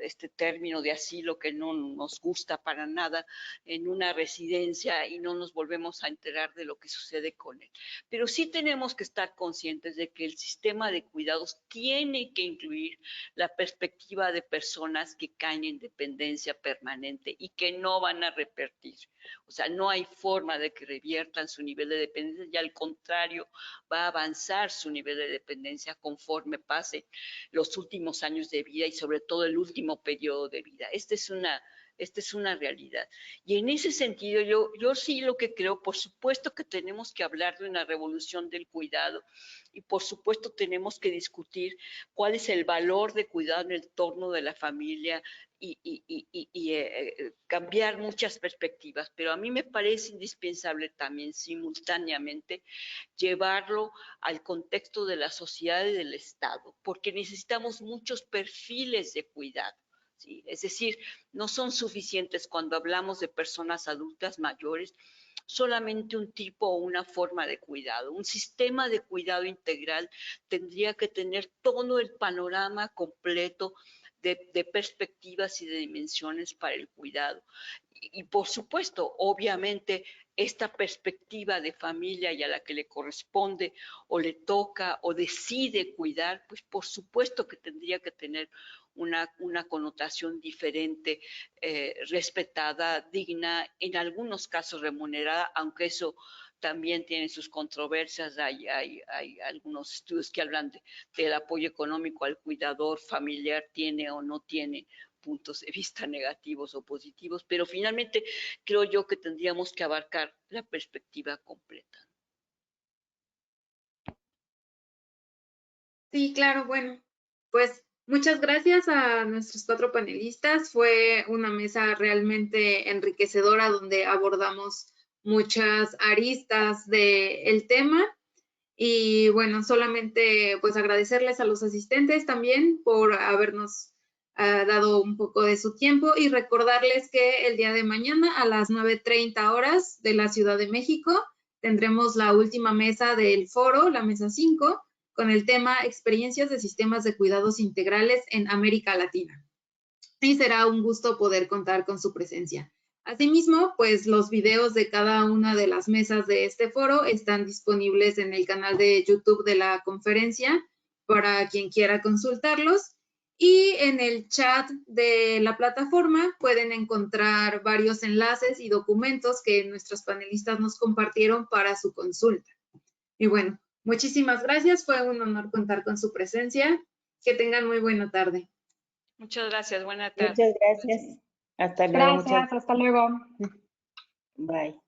este término de asilo que no nos gusta para nada, en una residencia, y no nos volvemos a enterar de lo que sucede con él. Pero sí tenemos que estar conscientes de que el sistema de cuidados tiene que incluir la perspectiva de personas que caen en dependencia permanente y que no van a revertir. O sea, no hay forma de que reviertan su nivel de dependencia, y al contrario, va a avanzar su nivel de dependencia conforme pase los últimos años de vida y sobre todo el último periodo de vida. Esta es una realidad. Y en ese sentido, yo sí lo que creo, por supuesto que tenemos que hablar de una revolución del cuidado y por supuesto tenemos que discutir cuál es el valor de cuidar en el entorno de la familia y cambiar muchas perspectivas. Pero a mí me parece indispensable también simultáneamente llevarlo al contexto de la sociedad y del Estado, porque necesitamos muchos perfiles de cuidado. ¿Sí? Es decir, no son suficientes cuando hablamos de personas adultas mayores solamente un tipo o una forma de cuidado. Un sistema de cuidado integral tendría que tener todo el panorama completo de perspectivas y de dimensiones para el cuidado. Y por supuesto, obviamente, esta perspectiva de familia y a la que le corresponde o le toca o decide cuidar, pues por supuesto que tendría que tener una connotación diferente, respetada, digna, en algunos casos remunerada, aunque eso también tiene sus controversias. Hay algunos estudios que hablan del apoyo económico al cuidador familiar, tiene o no tiene puntos de vista negativos o positivos, pero finalmente creo yo que tendríamos que abarcar la perspectiva completa. Sí, claro, bueno, pues muchas gracias a nuestros 4 panelistas. Fue una mesa realmente enriquecedora donde abordamos muchas aristas del tema. Y bueno, solamente pues agradecerles a los asistentes también por habernos dado un poco de su tiempo y recordarles que el día de mañana a las 9:30 horas de la Ciudad de México tendremos la última mesa del foro, la mesa 5, con el tema Experiencias de Sistemas de Cuidados Integrales en América Latina. Y será un gusto poder contar con su presencia. Asimismo, pues los videos de cada una de las mesas de este foro están disponibles en el canal de YouTube de la conferencia para quien quiera consultarlos. Y en el chat de la plataforma pueden encontrar varios enlaces y documentos que nuestros panelistas nos compartieron para su consulta. Y bueno, muchísimas gracias. Fue un honor contar con su presencia. Que tengan muy buena tarde. Muchas gracias. Buena tarde. Muchas gracias. Hasta luego. Gracias. Hasta luego. Bye.